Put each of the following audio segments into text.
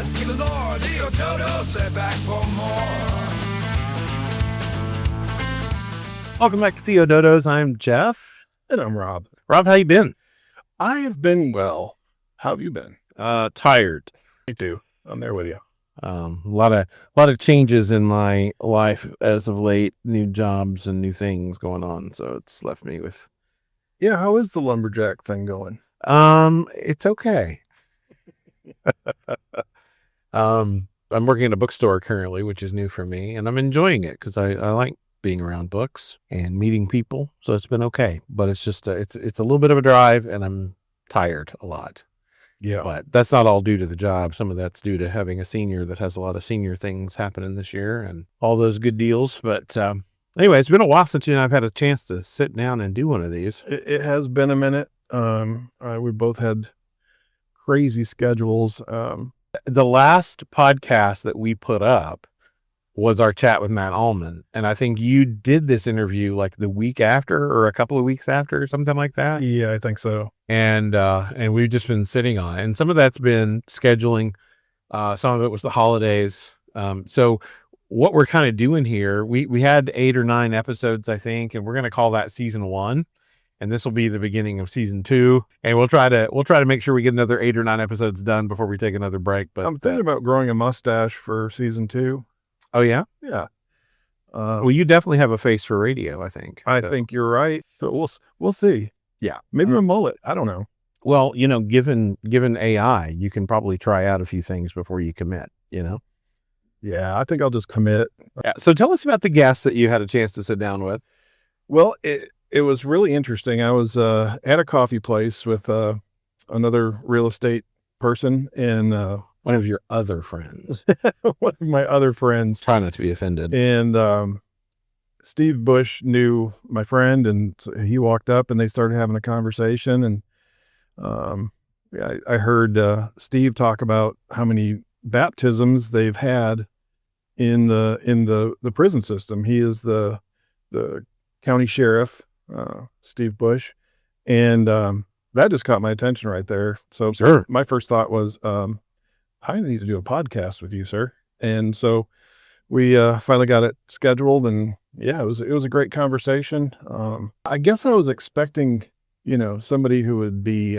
podcast. Give the Lord TheoDodos, sit back for more. Welcome back to TheoDodos. I'm Jeff. And I'm Rob. Rob, how you been? I have been well. How have you been? Tired. Me too. I'm there with you. A lot of changes in my life as of late, new jobs and new things going on. So it's left me with. Yeah, how is the lumberjack thing going? It's okay. I'm working at a bookstore currently, which is new for me, and I'm enjoying it because I like being around books and meeting people. So it's been okay, but it's just it's a little bit of a drive, and I'm tired a lot. Yeah, But that's not all due to the job. Some of that's due to having a senior that has a lot of senior things happening this year and all those good deals. But anyway, it's been a while since I've had a chance to sit down and do one of these. it has been a minute. We both had crazy schedules. The last podcast that we put up was our chat with Matt Allman. And I think you did this interview like the week after or a couple of weeks after or something like that. Yeah, I think so. And we've just been sitting on it. And some of that's been scheduling. Some of it was the holidays. So what we're kind of doing here, we had 8 or 9 episodes, I think, and we're going to call that season 1. And this will be the beginning of season 2. And we'll try to make sure we get another 8 or 9 episodes done before we take another break. But I'm thinking about growing a mustache for season 2. Oh yeah? Yeah. Well, you definitely have a face for radio, I think. I think you're right. So we'll see. Yeah. Maybe a mullet. I don't know. Well, given AI, you can probably try out a few things before you commit, Yeah, I think I'll just commit. Yeah. So tell us about the guests that you had a chance to sit down with. Well, it was really interesting. I was at a coffee place with another real estate person and One of your other friends. one of my other friends. Try not to be offended. And Steve Bush knew my friend, and so he walked up and they started having a conversation. And I heard Steve talk about how many baptisms they've had in the prison system. He is the county sheriff, Steve Bush, and that just caught my attention right there. So Sure. my first thought was, I need to do a podcast with you, sir. And so we finally got it scheduled, and yeah, it was a great conversation. I guess I was expecting, somebody who would be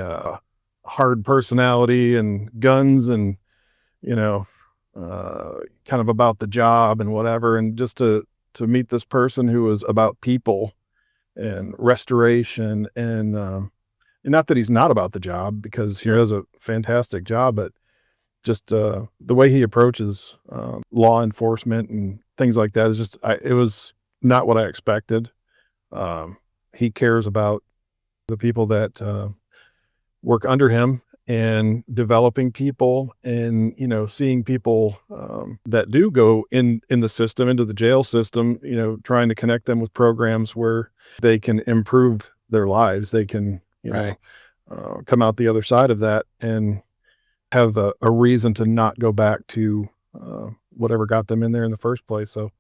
hard personality and guns and, kind of about the job and whatever. And just to meet this person who was about people and restoration and not that he's not about the job, because he does a fantastic job, but just the way he approaches law enforcement and things like that is just, it was not what I expected. He cares about the people that work under him and developing people and, seeing people that do go in the system, into the jail system, trying to connect them with programs where they can improve their lives. They can, Right. Come out the other side of that and have a reason to not go back to whatever got them in there in the first place. So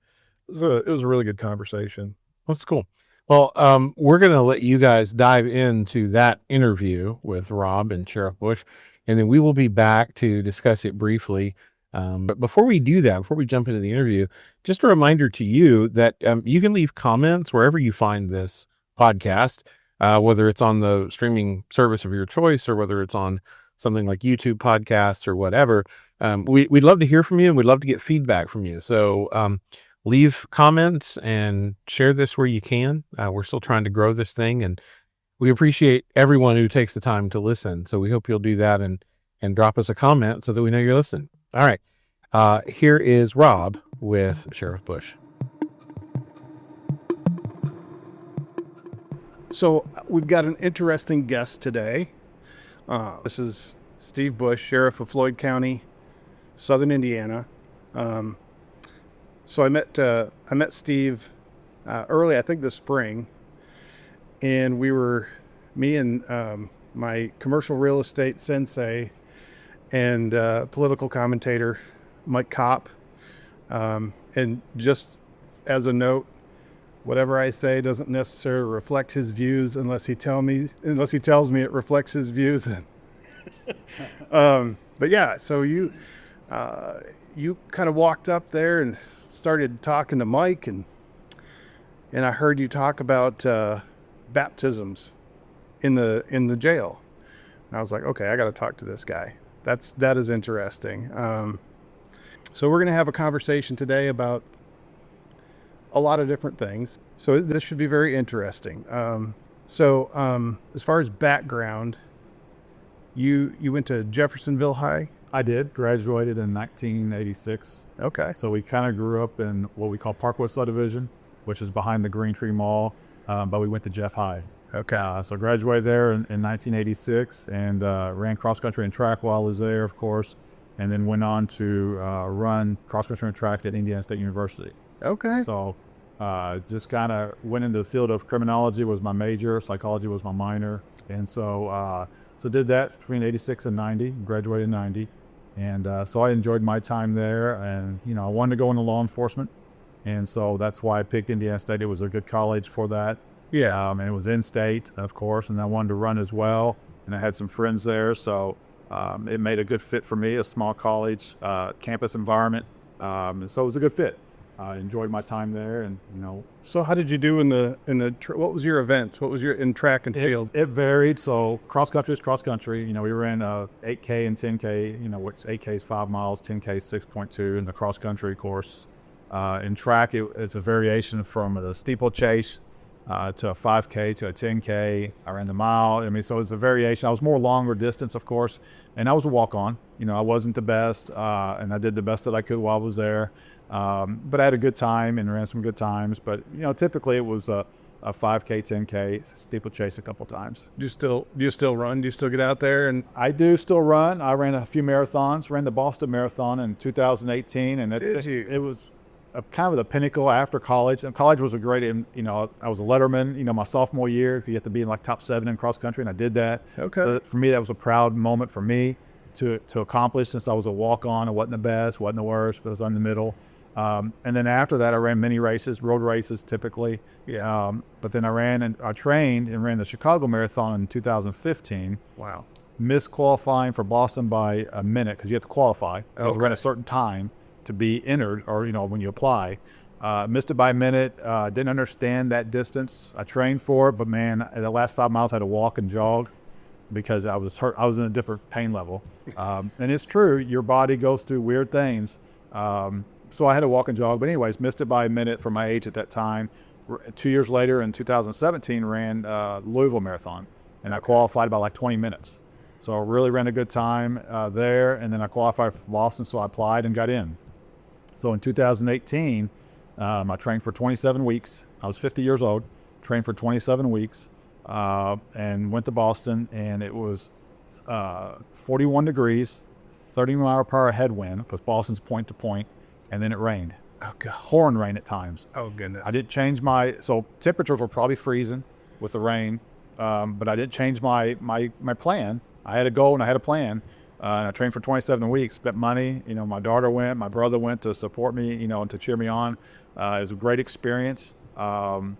it was a really good conversation. That's cool. Well, we're going to let you guys dive into that interview with Rob and Sheriff Bush, and then we will be back to discuss it briefly. But before we do that, before we jump into the interview, just a reminder to you that you can leave comments wherever you find this podcast, whether it's on the streaming service of your choice or whether it's on something like YouTube podcasts or whatever. We'd love to hear from you, and we'd love to get feedback from you. So leave comments and share this where you can. We're still trying to grow this thing, and we appreciate everyone who takes the time to listen. So we hope you'll do that and drop us a comment so that we know you're listening. All right. Here is Rob with Sheriff Bush. So we've got an interesting guest today. This is Steve Bush, Sheriff of Floyd County, Southern Indiana. So I met Steve early, I think this spring, and me and my commercial real estate sensei and political commentator Mike Kopp. And just as a note, whatever I say doesn't necessarily reflect his views unless he tells me it reflects his views. But yeah, so you kind of walked up there and started talking to Mike, and I heard you talk about baptisms in the jail. And I was like, okay, I got to talk to this guy. That is interesting. So we're going to have a conversation today about a lot of different things. So this should be very interesting. As far as background, you went to Jeffersonville High. I did. Graduated in 1986. Okay. So we kind of grew up in what we call Parkwood Subdivision, which is behind the Green Tree Mall, but we went to Jeff High. Okay. So graduated there in 1986 and ran cross country and track while I was there, of course, and then went on to run cross country and track at Indiana State University. Okay. So just kind of went into the field of criminology was my major, psychology was my minor, and so did that between 86 and 90, graduated in 90, and so I enjoyed my time there, and I wanted to go into law enforcement, and so that's why I picked Indiana State. It was a good college for that. Yeah. And it was in-state, of course, and I wanted to run as well, and I had some friends there, so it made a good fit for me, a small college, campus environment, and so it was a good fit. I enjoyed my time there, and So how did you do in the what was your event? What was your in track and field? It varied. So cross country is cross country. We ran 8K and 10K. Which 8K is 5 miles, 10K is 6.2, in the cross country course. In track, it's a variation from the steeplechase to a 5K to a 10K. I ran the mile. So it's a variation. I was more longer distance, of course, and I was a walk-on. I wasn't the best, and I did the best that I could while I was there. But I had a good time and ran some good times. But typically it was a 5K, 10K, steeplechase a couple times. Do you still run? Do you still get out there? And I do still run. I ran a few marathons. Ran the Boston Marathon in 2018, and it was kind of the pinnacle after college. And college was a great. I was a letterman. My sophomore year, you have to be in like top 7 in cross country, and I did that. Okay. So for me, that was a proud moment for me to accomplish, since I was a walk-on. I wasn't the best, wasn't the worst, but I was in the middle. And then after that, I ran mini races, road races typically. Yeah. But then I trained and ran the Chicago Marathon in 2015. Wow. Missed qualifying for Boston by a minute, because you have to qualify. You have to run a certain time to be entered, or when you apply. Missed it by a minute. Didn't understand that distance. I trained for it, but man, the last 5 miles I had to walk and jog because I was hurt. I was in a different pain level. And it's true, your body goes through weird things. So I had to walk and jog, but anyways, missed it by a minute for my age at that time. 2 years later, in 2017, ran Louisville Marathon, and I qualified by like 20 minutes. So I really ran a good time there, and then I qualified for Boston, so I applied and got in. So in 2018, I trained for 27 weeks. I was 50 years old, trained for 27 weeks, and went to Boston, and it was 41 degrees, 30-mile-per-hour headwind, because Boston's point to point. And then it rained. Oh, God. Pouring rain at times. Oh, goodness. I didn't change so temperatures were probably freezing with the rain, but I didn't change my plan. I had a goal and I had a plan, and I trained for 27 weeks, spent money. My daughter went, my brother went to support me, and to cheer me on. It was a great experience. And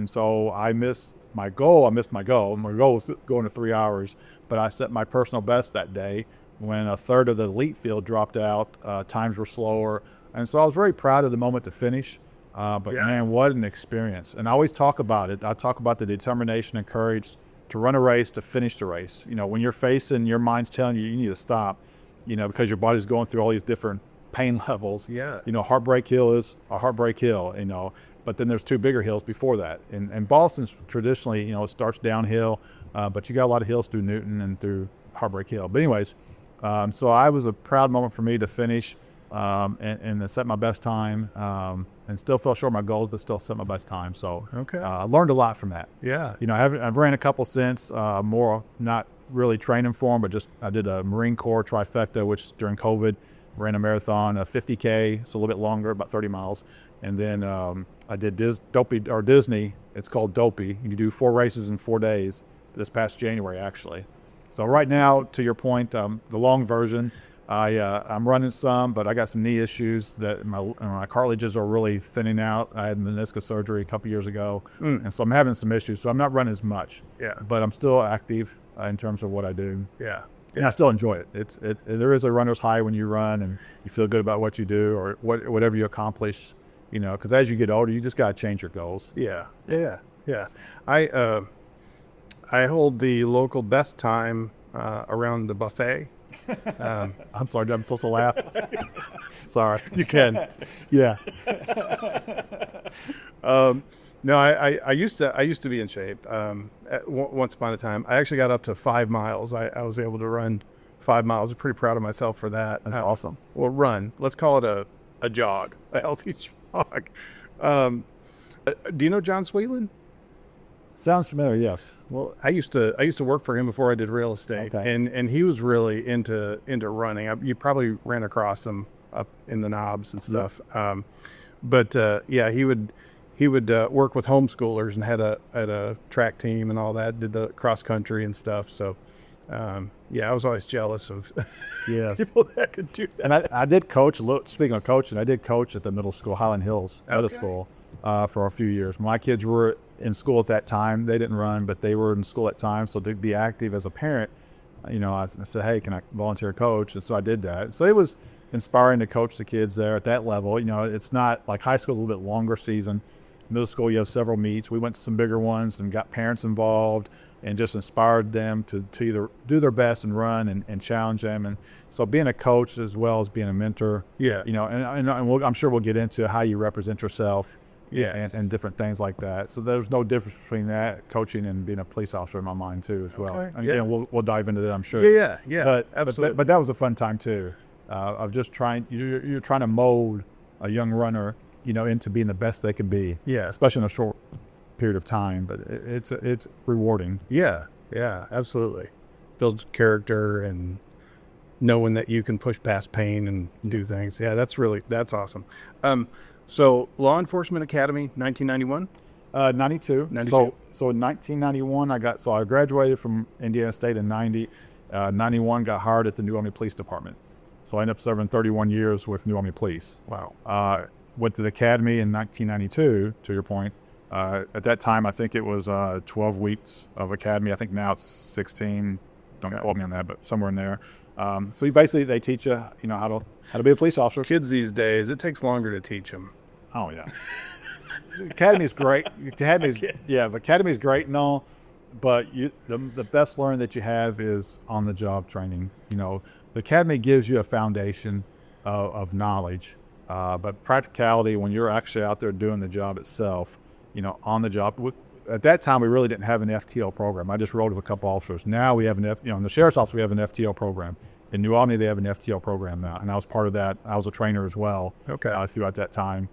so I missed my goal. My goal was going to 3 hours, but I set my personal best that day when a third of the elite field dropped out. Times were slower. And so I was very proud of the moment to finish, but man, what an experience. And I always talk about it. I talk about the determination and courage to run a race, to finish the race. When you're facing, your mind's telling you need to stop, because your body's going through all these different pain levels. Yeah. Heartbreak Hill is a heartbreak hill, but then there's 2 bigger hills before that. And Boston's traditionally, it starts downhill, but you got a lot of hills through Newton and through Heartbreak Hill. But anyways, so I was a proud moment for me to finish and to set my best time, and still fell short of my goals, but still set my best time. So I learned a lot from that. Yeah. I've ran a couple since, more not really training for them, but just I did a Marine Corps trifecta, which during COVID ran a marathon, a 50K, so a little bit longer, about 30 miles. And then I did Disney. It's called Dopey. You do 4 races in 4 days this past January, actually. So right now, to your point, the long version, I'm running some, but I got some knee issues that my cartilages are really thinning out. I had meniscus surgery a couple years ago, and so I'm having some issues. So I'm not running as much. Yeah. But I'm still active in terms of what I do. Yeah. And I still enjoy it. There is a runner's high when you run and you feel good about what you do or whatever you accomplish, you know, because as you get older, you just got to change your goals. Yeah. I hold the local best time around the buffet. I'm sorry, I'm supposed to laugh. Sorry, you can. Yeah. No, I used to be in shape. Once upon a time, I actually got up to 5 miles. I was able to run 5 miles. I'm pretty proud of myself for that. That's awesome. Well, run. Let's call it a jog, a healthy jog. Do you know John Sweetland? Sounds familiar. Yes. Well, I used to work for him before I did real estate, Okay. and he was really into running. You probably ran across him up in the knobs and stuff. But he would work with homeschoolers and had a track team and all that. Did the cross country and stuff. So I was always jealous of Yes. people that could do that. And I did coach. Speaking of coaching, I did coach at the middle school, Highland Hills Middle Okay. School, for a few years. My kids were in school at that time. They didn't run, but they were in school at time. So to be active as a parent, you know, I said, hey, can I volunteer coach? And so I did that. So it was inspiring to coach the kids there at that level. You know, it's not like high school, a little bit longer season. Middle school, you have several meets. We went to some bigger ones and got parents involved and just inspired them to either do their best and run and challenge them. And so being a coach as well as being a mentor, Yeah. you know, and I'm sure we'll get into how you represent yourself. Yeah. And different things like that. So there's no difference between that coaching and being a police officer in my mind too, as well. Okay. And Yeah. we'll dive into that, I'm sure. Yeah. Absolutely. But that was a fun time too, of just you're trying to mold a young runner, you know, into being the best they can be. Yeah. Especially in a short period of time. But it's rewarding. Yeah, absolutely. Builds character and knowing that you can push past pain and do things. Yeah, that's awesome. So Law Enforcement Academy, 1991? 92. 92. So in 1991, I graduated from Indiana State in 90. 91 got hired at the New Albany Police Department. So I ended up serving 31 years with New Albany Police. Wow. Went to the academy in 1992, to your point. At that time, I think it was 12 weeks of academy. I think now it's 16. Don't quote me on that, but somewhere in there. So they teach you, you know, how to be a police officer. Kids these days, it takes longer to teach them. Oh yeah. The academy's great. The academy's great and all, but the best learning that you have is on the job training. You know, the academy gives you a foundation of knowledge, but practicality when you're actually out there doing the job itself, you know, on the job. At that time, we really didn't have an FTO program. I just rode with a couple officers. Now we have in the sheriff's office we have an FTO program. In New Albany, they have an FTO program now, and I was part of that. I was a trainer as well. Okay. Throughout that time.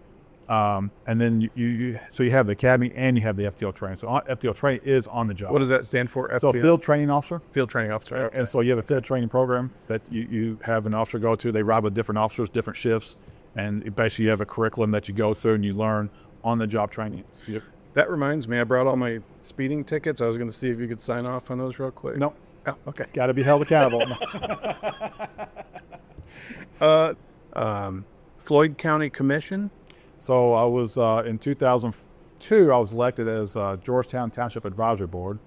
And then you have the academy and you have the FTO training. So FTO training is on the job. What does that stand for? So FTO? field training officer. Field training officer. Okay. And so you have a field training program that you have an officer go to. They ride with different officers, different shifts, and basically you have a curriculum that you go through and you learn on the job training. So That reminds me, I brought all my speeding tickets. I was going to see if you could sign off on those real quick. no, Oh, okay. got to be held accountable. Floyd County Commission. So I was in 2002. I was elected as Georgetown Township Advisory Board,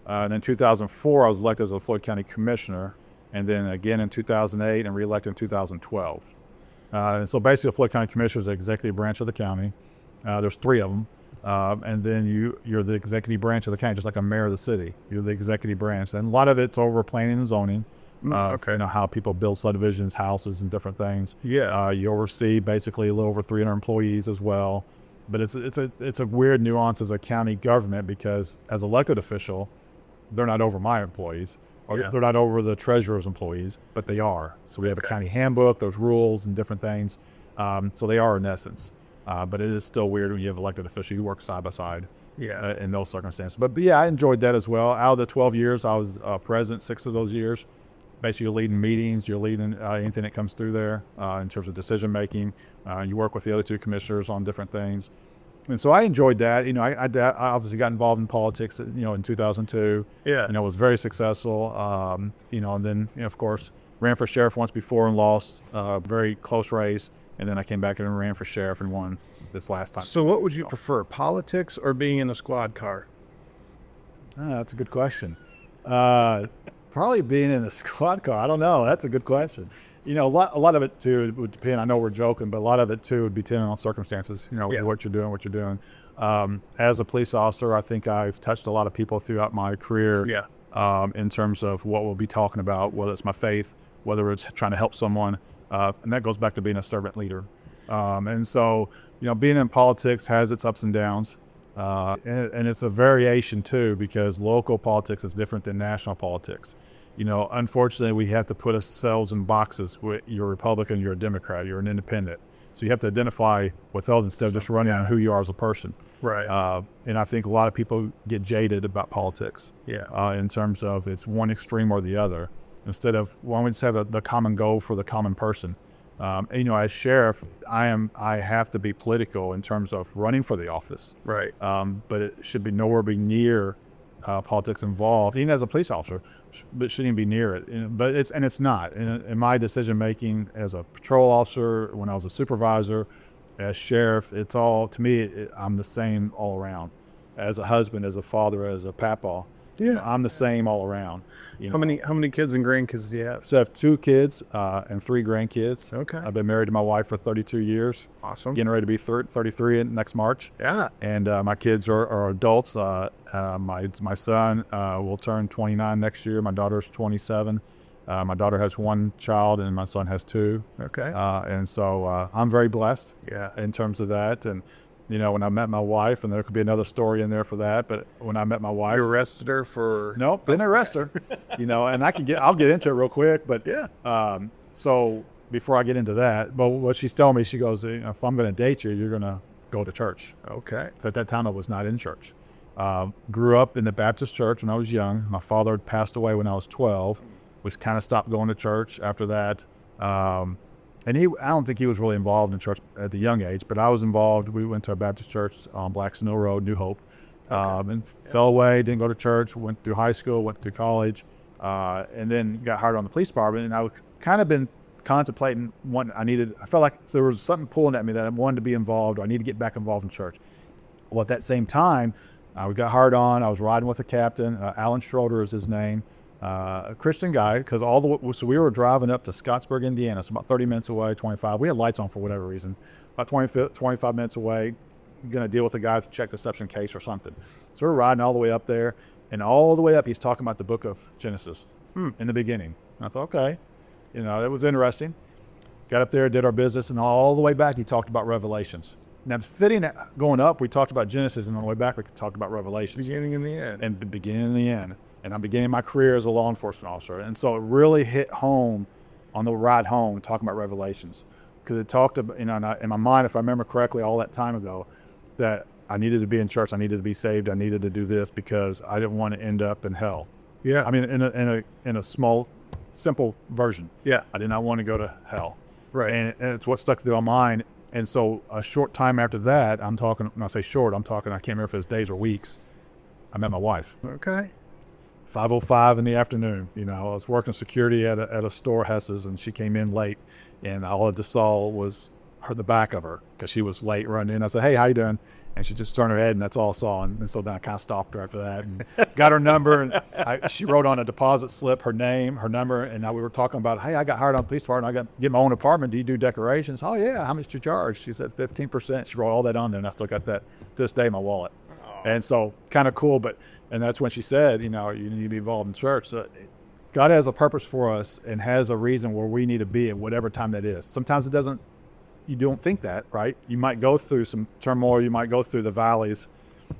and in 2004 I was elected as a Floyd County Commissioner, and then again in 2008 and reelected in 2012. And so basically, the Floyd County Commissioner is the executive branch of the county. There's 3 of them, and then you're the executive branch of the county, just like a mayor of the city. You're the executive branch, and a lot of it's over planning and zoning. Okay. You know, how people build subdivisions, houses, and different things. Yeah. You oversee basically a little over 300 employees as well. But it's a weird nuance as a county government, because as elected official, they're not over my employees. Or Yeah. they're not over the treasurer's employees, but they are. So we have a county handbook, there's rules and different things. So they are in essence. But it is still weird when you have elected official. You work side by side. Yeah. In those circumstances. But yeah, I enjoyed that as well. Out of the 12 years, I was president 6 of those years. Basically, you're leading meetings, you're leading anything that comes through there in terms of decision making. You work with the other 2 commissioners on different things. And so I enjoyed that. You know, I obviously got involved in politics, you know, in 2002. Yeah. You know, was very successful. You know, and then, you know, of course, ran for sheriff once before and lost, very close race. And then I came back and ran for sheriff and won this last time. So what would you prefer, politics or being in a squad car? That's a good question. Probably being in a squad car. I don't know. That's a good question. You know, a lot of it too would depend. I know we're joking, but a lot of it too would be depending on circumstances. You know, what you're doing. As a police officer, I think I've touched a lot of people throughout my career. Yeah. In terms of what we'll be talking about, whether it's my faith, whether it's trying to help someone, and that goes back to being a servant leader. And so, you know, being in politics has its ups and downs, and it's a variation too, because local politics is different than national politics. You know, unfortunately, we have to put ourselves in boxes. You're a Republican, you're a Democrat, you're an independent. So you have to identify with those instead of just running on who you are as a person. Right. And I think a lot of people get jaded about politics. Yeah. In terms of it's one extreme or the other, instead of why don't we just have the common goal for the common person. And, you know, as sheriff, I have to be political in terms of running for the office. Right. But it should be nowhere be near politics involved, even as a police officer, but shouldn't even be near it. But it's not. In my decision making as a patrol officer, when I was a supervisor, as sheriff, it's all, to me, I'm the same all around. As a husband, as a father, as a papa, Yeah. I'm the same all around. How many kids and grandkids do you have? So I have 2 kids and 3 grandkids. Okay. I've been married to my wife for 32 years. Awesome. Getting ready to be 33 next March. Yeah. And my kids are adults. My son will turn 29 next year. My daughter's 27. My daughter has 1 child, and my son has 2. Okay. And so I'm very blessed. Yeah. In terms of that, and you know, when I met my wife, and there could be another story in there for that, but when I met my wife, You arrested her for? nope, didn't arrest her. You know, and I'll get into it real quick, but Yeah. so before I get into that, but what she's telling me, she goes, if I'm going to date you, you're going to go to church. Okay. At that time, I was not in church. Grew up in the Baptist church when I was young. My father had passed away when I was 12. We kind of stopped going to church after that. And I don't think he was really involved in church at the young age, but I was involved. We went to a Baptist church on Black Snow Road, New Hope, and fell away, didn't go to church, went through high school, went through college, and then got hired on the police department. And I was kind of been contemplating I felt like there was something pulling at me that I wanted to be involved, or I need to get back involved in church. Well, at that same time, we got hired on. I was riding with a captain, Alan Schroeder is his name. A Christian guy, because so we were driving up to Scottsburg, Indiana, so about 30 minutes away, 25. We had lights on for whatever reason. About 25 minutes away, going to deal with a guy with a check deception case or something. So we're riding all the way up there, and all the way up, he's talking about the book of Genesis in the beginning. And I thought, okay, you know, it was interesting. Got up there, did our business, and all the way back, he talked about Revelations. Now, going up, we talked about Genesis, and on the way back, we talked about Revelations. Beginning and the end. And the beginning and the end. And I'm beginning my career as a law enforcement officer. And so it really hit home on the ride home talking about Revelations. Because it talked about, you know, in my mind, if I remember correctly, all that time ago, that I needed to be in church, I needed to be saved, I needed to do this because I didn't want to end up in hell. Yeah. I mean, in a small, simple version. Yeah. I did not want to go to hell. Right. And it's what stuck through my mind. And so a short time after that, I'm talking, when I say short, I can't remember if it was days or weeks, I met my wife. Okay. 5:05 in the afternoon. You know, I was working security at a store, Hess's, and she came in late, and all I just saw was the back of her because she was late running in. I said, "Hey, how you doing?" And she just turned her head, and that's all I saw. And so then I kind of stalked her after that and got her number. And she wrote on a deposit slip her name, her number, and now we were talking about, "Hey, I got hired on the police department. I got to get my own apartment. Do you do decorations?" "Oh yeah, how much do you charge?" She said 15%. She wrote all that on there, and I still got that to this day in my wallet. And so kind of cool, and that's when she said, you know, you need to be involved in church. So God has a purpose for us and has a reason where we need to be at whatever time that is. Sometimes you don't think that, right? You might go through some turmoil, you might go through the valleys,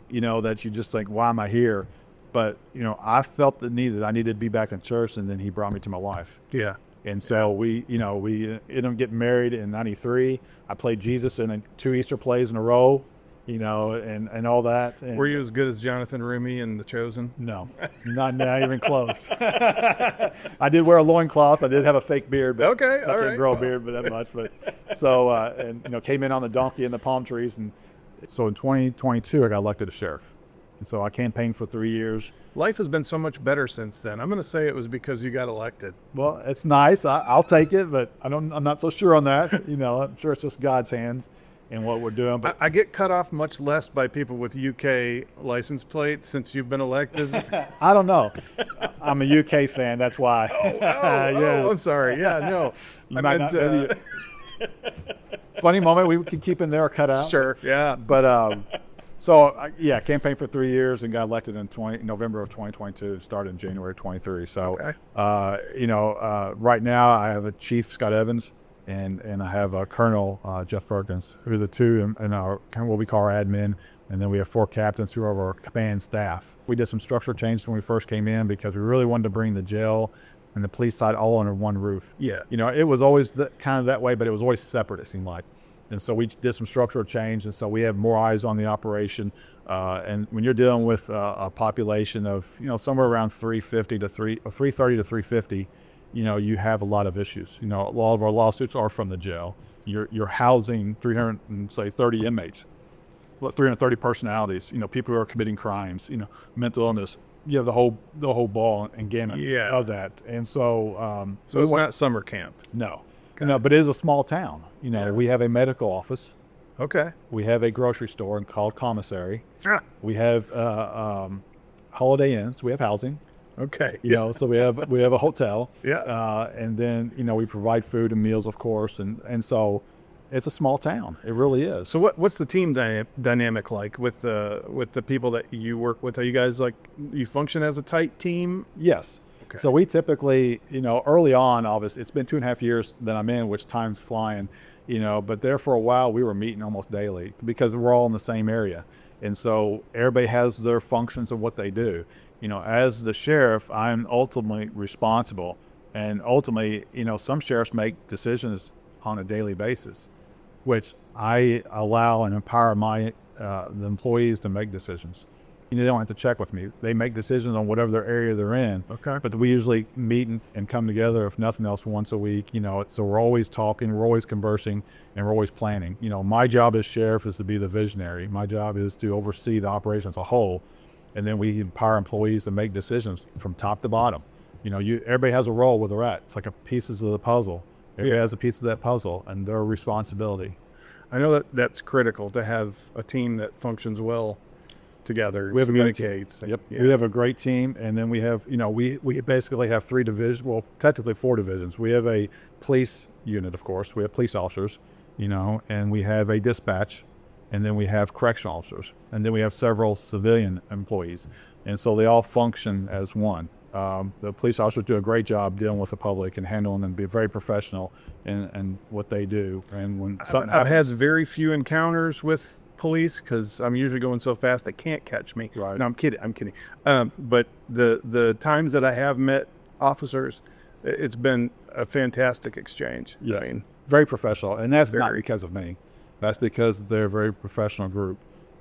you know, that you just think, why am I here? But, you know, I felt the need that I needed to be back in church, and then he brought me to my wife. Yeah. And so we ended up getting married in 93. I played Jesus in 2 Easter plays in a row. You know, and all that. And Were you as good as Jonathan Rumi in The Chosen? no, not even close. I did wear a loincloth. I did have a fake beard. But Okay, I all didn't right. grow a beard, but that much. But so, and you know, came in on the donkey in the palm trees, and so in 2022, I got elected as sheriff, and so I campaigned for 3 years. Life has been so much better since then. I'm going to say it was because you got elected. Well, it's nice. I'll take it, but I'm not so sure on that. You know, I'm sure it's just God's hands. in what we're doing. But I get cut off much less by people with UK license plates since you've been elected. I don't know. I'm a UK fan. That's why. Oh, I'm sorry. Yeah, no. You I might meant, not. Funny moment. We can keep in there or cut out. Sure. Yeah. But so yeah, campaigned for 3 years and got elected in November of 2022. Started in January of 23. So Okay. right now I have a Chief Scott Evans and I have a Colonel Jeff Ferkins, who are the two in our kind of what we call our admin. And then we have 4 captains who are our command staff. We did some structural changes when we first came in because we really wanted to bring the jail and the police side all under one roof. Yeah. It was always kind of that way, but it was always separate, it seemed like. And so we did some structural change, and so we have more eyes on the operation. And when you're dealing with a population of, somewhere around 330 to 350, you have a lot of issues. A lot of our lawsuits are from the jail. You're housing 330 inmates, 330 personalities. People who are committing crimes. Mental illness. You have the whole ball and gamut of that. And so So it's not summer camp. no, but it is a small town. We have a medical office. Okay. We have a grocery store called Commissary. Ah, We have Holiday Inns. We have housing. okay. So we have a hotel. Yeah. And then we provide food and meals, of course, and so it's a small town. It really is. So what's the team dynamic like with the people that you work with? Are you guys you function as a tight team? Yes. Okay. So we typically, early on, obviously, it's been 2.5 years that I'm in, which time's flying, but there for a while we were meeting almost daily because we're all in the same area. And so everybody has their functions of what they do. As the sheriff, I'm ultimately responsible. And ultimately, some sheriffs make decisions on a daily basis, which I allow and empower the employees to make decisions. They don't have to check with me. They make decisions on whatever their area they're in. Okay. But we usually meet and come together, if nothing else, once a week. So we're always talking, we're always conversing, and we're always planning. My job as sheriff is to be the visionary. My job is to oversee the operation as a whole, and then we empower employees to make decisions from top to bottom. Everybody has a role where they're at. It's like a pieces of the puzzle. Everybody has a piece of that puzzle, and their responsibility. I know that's critical to have a team that functions well together. We have communicates. Yep. Yeah. We have a great team, and then we have, we basically have 3 divisions. Well, technically 4 divisions. We have a police unit, of course. We have police officers, and we have a dispatch, and then we have correctional officers, and then we have several civilian employees, and so they all function as one. The police officers do a great job dealing with the public and handling and be very professional in what they do. And when something I've happens, had very few encounters with police because I'm usually going so fast they can't catch me. Right. No, I'm kidding. But the times that I have met officers, it's been a fantastic exchange. Yes. I mean, very professional, and that's not Very. because of me. That's because they're a very professional group.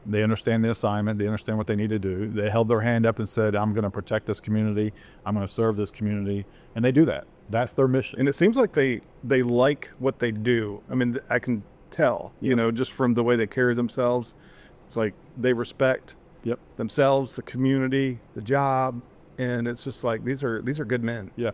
They understand the assignment. They understand what they need to do. They held their hand up and said, I'm going to protect this community. I'm going to serve this community. And they do that. That's their mission. and it seems like they like what they do. I mean, I can tell, just from the way they carry themselves. It's like they respect Yep. themselves, the community, the job, and it's just like these are good men. Yeah.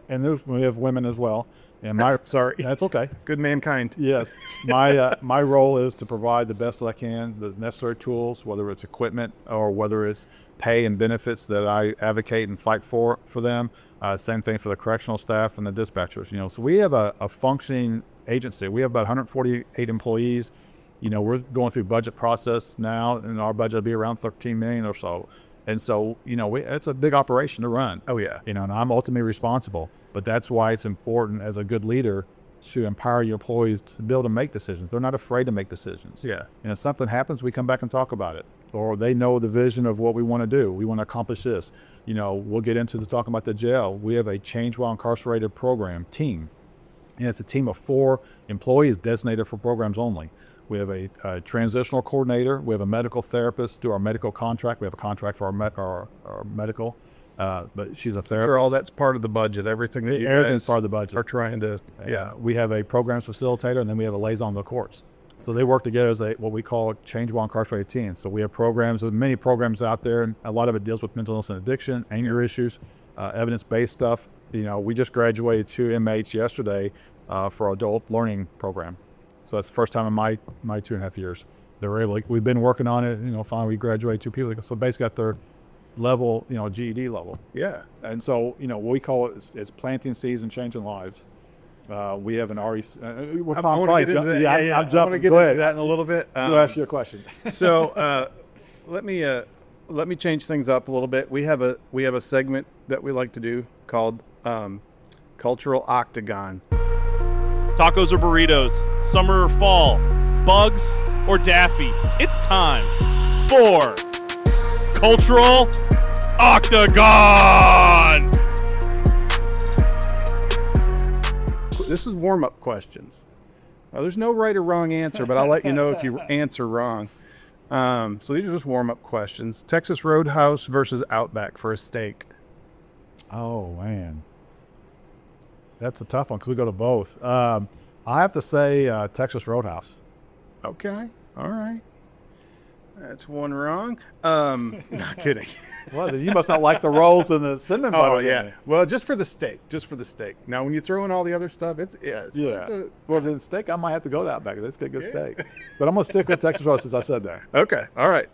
And we have women as well. And Sorry, that's okay. good mankind. Yes. My role is to provide the best that I can, the necessary tools, whether it's equipment or whether it's pay and benefits that I advocate and fight for them. Same thing for the correctional staff and the dispatchers. So we have a functioning agency. We have about 148 employees. We're going through budget process now, and our budget will be around 13 million or so. And so, it's a big operation to run. Oh yeah. And I'm ultimately responsible. But that's why it's important as a good leader to empower your employees to be able to make decisions. They're not afraid to make decisions. Yeah. And if something happens, we come back and talk about it. Or they know the vision of what we want to do. We want to accomplish this. We'll get into talking about the jail. We have a Change While Incarcerated program team. And it's a team of 4 employees designated for programs only. We have a transitional coordinator. We have a medical therapist through our medical contract. We have a contract for our medical. But she's a therapist. Sure, all that's part of the budget. Everything that you Everything's guys part of the budget. are trying to. Yeah, we have a programs facilitator, and then we have a liaison to the courts. So they work together as what we call a Change While Incarcerated team. So we have programs, many programs out there, and a lot of it deals with mental illness and addiction, anger issues, evidence-based stuff. We just graduated 2 inmates yesterday for adult learning program. So that's the first time in my 2.5 years. They were able, we've been working on it, finally we graduated 2 people. So basically got their level, GED level. Yeah. And so, what we call it is planting seeds and changing lives. We have an RE. I want to get into that. I'm jumping. I want to get into that in a little bit. Go ask you a question. So let me change things up a little bit. We have a segment that we like to do called Cultural Octagon. Tacos or burritos, summer or fall, bugs or Daffy. It's time for Cultural Octagon. This is warm-up questions. Now, there's no right or wrong answer, but I'll let you know if you answer wrong. So these are just warm-up questions. Texas Roadhouse versus Outback for a steak. Oh, man. That's a tough one because we go to both. I have to say Texas Roadhouse. Okay. All right. That's one wrong. Not kidding. Well, you must not like the rolls and the cinnamon butter. Oh, yeah. Well, just for the steak. Now, when you throw in all the other stuff, it's Well, then steak, I might have to go to Outback. Let's get good steak. But I'm going to stick with Texas Roadhouse since I said that. Okay. All right.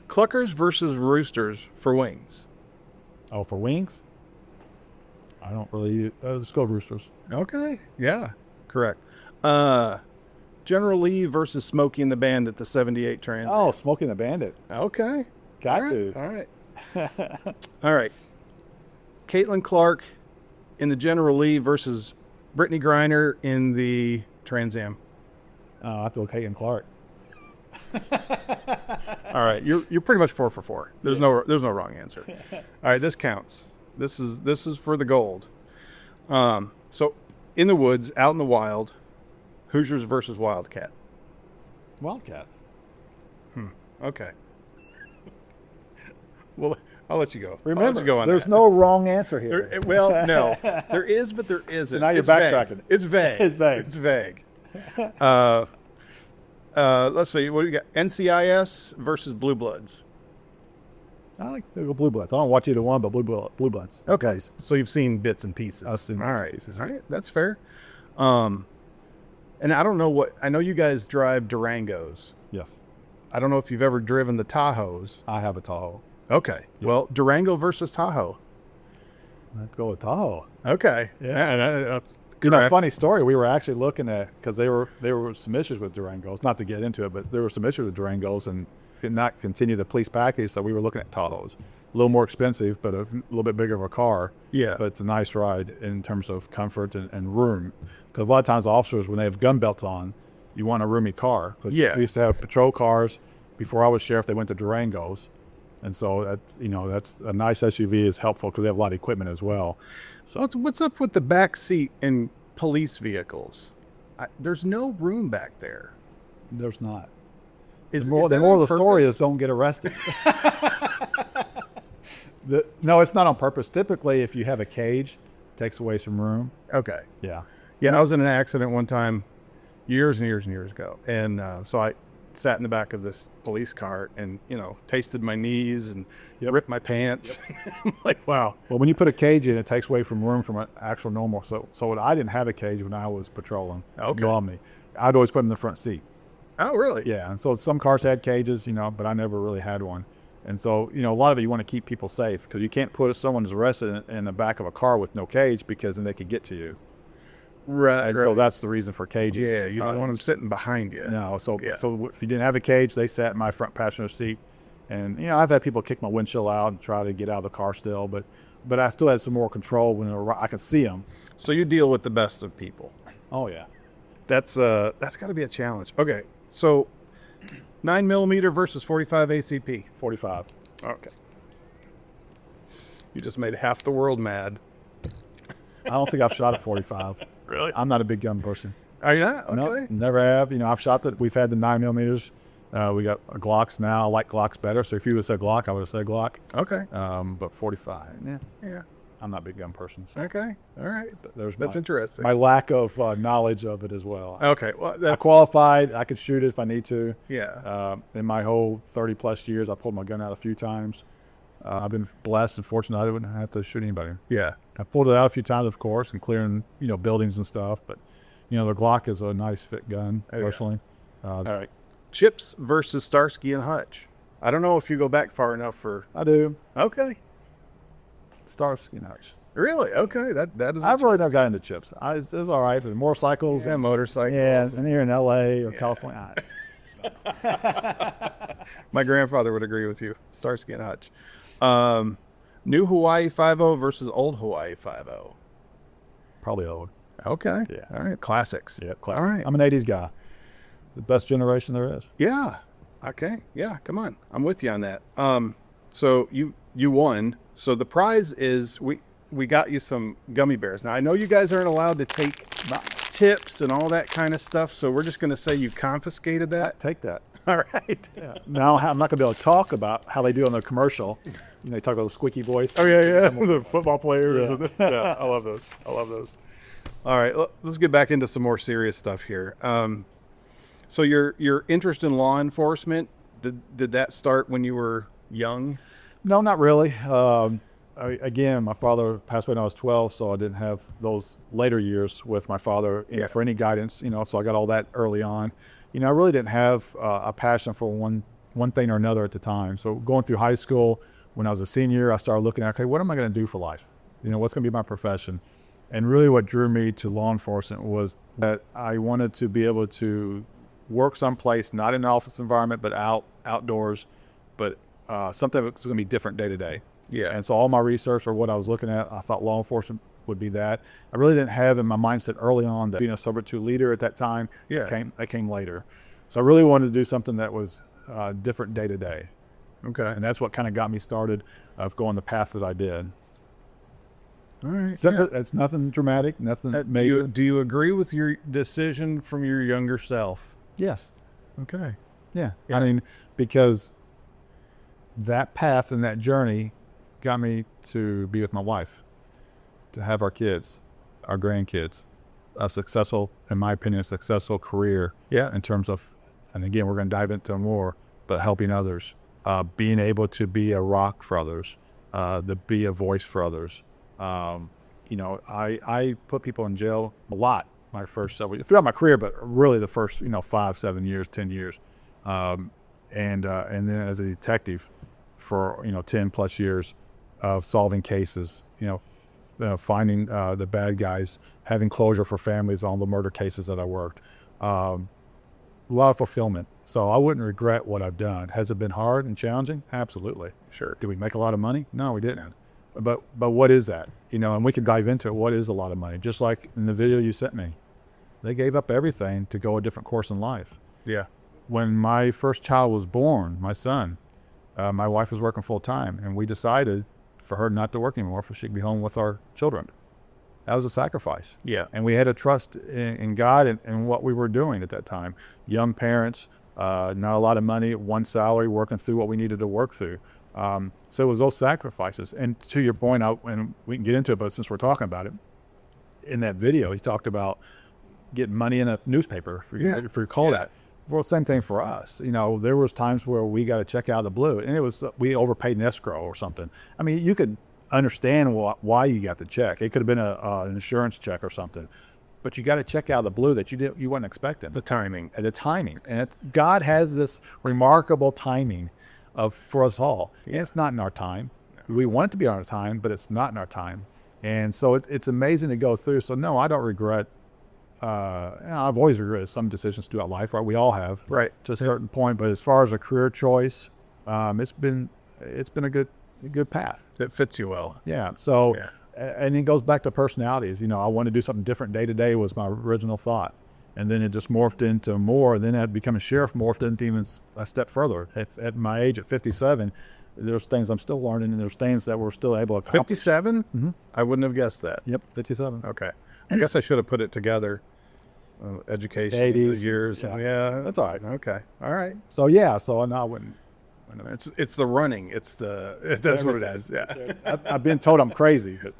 Cluckers versus Roosters for wings. Oh, for wings? I don't really. Let's go Roosters. Okay. Yeah. Correct. General Lee versus Smokey and the Bandit, the 78 Trans. Oh, Smoking the Bandit. Okay. Got All to. right. All right. Caitlin Clark in the General Lee versus Brittany Griner in the Trans Am. Oh, I have to look Hayden Clark. All right. You're pretty much 4 for 4. There's no wrong answer. All right. This counts. This is for the gold. So in the woods, out in the wild, Hoosiers versus Wildcat. Wildcat. Okay. Well, I'll let you go. Remember, I'll let you go on there's that. no wrong answer here. No. There is, but there isn't. So now you're It's vague. backtracking. It's vague. It's vague. Let's see. What do you got? NCIS versus Blue Bloods. I like to go Blue Bloods. I don't watch either one, but Blue Bloods. Okay. So you've seen bits and pieces. I've seen All right. pieces. All right. That's fair. And I don't know I know you guys drive Durangos. Yes. I don't know if you've ever driven the Tahoes. I have a Tahoe. Okay. Yep. Well, Durango versus Tahoe. Let's go with Tahoe. Okay. Yeah. That's Funny story. We were actually looking at, because there were some issues with Durangos, not to get into it, but there were some issues with Durangos and did not continue the police package. So we were looking at Tahoes. A little more expensive, but a little bit bigger of a car. Yeah. But it's a nice ride in terms of comfort and room. Because a lot of times officers, when they have gun belts on, you want a roomy car. Yeah. We used to have patrol cars. Before I was sheriff, they went to Durangos. And so that's a nice SUV is helpful because they have a lot of equipment as well. So what's up with the back seat in police vehicles? There's no room back there. There's not. Is The moral that of on the story purpose? is don't get arrested. No, it's not on purpose. Typically, if you have a cage, it takes away some room. Okay. Yeah. Yeah, I was in an accident one time years and years and years ago. And so I sat in the back of this police car and, tasted my knees and ripped my pants. I'm like, wow. Well, when you put a cage in, it takes away from room from an actual normal. So I didn't have a cage when I was patrolling. Okay. Go on me. I'd always put them in the front seat. Oh, really? Yeah. And so some cars had cages, but I never really had one. And so, a lot of it, you want to keep people safe because you can't put someone's arrested in the back of a car with no cage because then they could get to you. Right. And so that's the reason for cages. Yeah, you don't want them sitting behind you. No, so Yeah. so if you didn't have a cage, they sat in my front passenger seat, and I've had people kick my windshield out and try to get out of the car still, but I still had some more control when I could see them. So you deal with the best of people. Oh yeah, That's got to be a challenge. Okay, so 9mm versus 45 ACP. 45. Okay. You just made half the world mad. I don't think I've shot a 45. Really? I'm not a big gun person. Are you not? Okay. No, never have. I've shot that. We've had the 9mm. We got Glocks now. I like Glocks better. So if you would have said Glock, I would have said Glock. Okay. But 45. Yeah. I'm not a big gun person. So Okay. All right. there's That's interesting. my lack of knowledge of it as well. Okay. Well, I qualified. I could shoot it if I need to. yeah. In my whole 30 plus years, I pulled my gun out a few times. I've been blessed and fortunate I didn't have to shoot anybody. Yeah. I pulled it out a few times, of course, and clearing, buildings and stuff. But, You know, the Glock is a nice fit gun, Oh, yeah. personally. All right. Chips versus Starsky and Hutch. I don't know if you go back far enough for. I do. Okay. Starsky and Hutch. Really? Okay. That is. I've really never got into chips. It's all right for motorcycles. Yeah, motorcycle. Yeah, and here in L.A. or California. My grandfather would agree with you. Starsky and Hutch. New Hawaii 5.0 versus old Hawaii 5.0. Probably old. Okay. Yeah. All right. Classics. Yeah, classic. All right. I'm an 80s guy. The best generation there is. Yeah. Okay. Yeah. Come on. I'm with you on that. So you won. So the prize is we got you some gummy bears. Now I know you guys aren't allowed to take tips and all that kind of stuff. So we're just going to say you confiscated that. Take that. All right. Yeah. Now I'm not going to be able to talk about how they do on their commercial. You know, they talk about the squeaky voice. Oh yeah. The football players. Yeah. I love those. All right. Let's get back into some more serious stuff here. So your interest in law enforcement, did that start when you were young? No, not really. Again, my father passed away when I was 12, so I didn't have those later years with my father for any guidance, you know, so I got all that early on. You know, I really didn't have a passion for one thing or another at the time. So going through high school, when I was a senior, I started looking at, okay, what am I going to do for life? You know, what's going to be my profession? And really what drew me to law enforcement was that I wanted to be able to work someplace, not in an office environment, but outdoors, but something that's going to be different day to day. Yeah. And so all my research or what I was looking at, I thought law enforcement would be that. I really didn't have in my mindset early on that being a substitute leader at that time came later. So I really wanted to do something that was different day to day. Okay. And that's what kind of got me started of going the path that I did. All right. So it's nothing dramatic, nothing major. Do you agree with your decision from your younger self? Yes. Okay. Yeah. I mean, because that path and that journey got me to be with my wife, to have our kids, our grandkids, a successful, in my opinion, a successful career. Yeah. In terms of, and again, we're going to dive into more, but helping others, being able to be a rock for others, to be a voice for others. You know, I put people in jail a lot my first several years, throughout my career, but really the first, 5, 7 years, 10 years. And then as a detective for, 10 plus years of solving cases, finding the bad guys, having closure for families on the murder cases that I worked. A lot of fulfillment. So I wouldn't regret what I've done. Has it been hard and challenging? Absolutely. Sure. Did we make a lot of money? No, we didn't. But what is that? And we could dive into it. What is a lot of money? Just like in the video you sent me, they gave up everything to go a different course in life. Yeah. When my first child was born, my son, my wife was working full time, and we decided for her not to work anymore, so she could be home with our children. That was a sacrifice. Yeah. And we had to trust in God and what we were doing at that time. Young parents, not a lot of money, one salary, working through what we needed to work through. So it was those sacrifices. And to your point, and we can get into it, but since we're talking about it, in that video, he talked about getting money in a newspaper, if you call that. Well, same thing for us. There was times where we got a check out of the blue, and it was we overpaid an escrow or something. I mean, you could understand why you got the check. It could have been an insurance check or something, but you got a check out of the blue that you weren't expecting. The timing. And God has this remarkable timing for us all. And it's not in our time. We want it to be in our time, but it's not in our time. And so it's amazing to go through. So no, I don't regret. I've always regretted some decisions throughout life, right? We all have, Right. to a certain point. But as far as a career choice, it's been a good path. That fits you well. Yeah. So, Yeah. And it goes back to personalities. I want to do something different day to day was my original thought. And then it just morphed into more. Then I'd become a sheriff, morphed into even a step further. At my age, at 57, there's things I'm still learning, and there's things that we're still able to accomplish. 57? Mm-hmm. I wouldn't have guessed that. Yep, 57. Okay. I guess I should have put it together. Education, 80s. years. Yeah. Yeah. That's all right. Okay. All right. So, yeah. So, no, I wouldn't. It's the running. That's what it is. Yeah. I've been told I'm crazy, but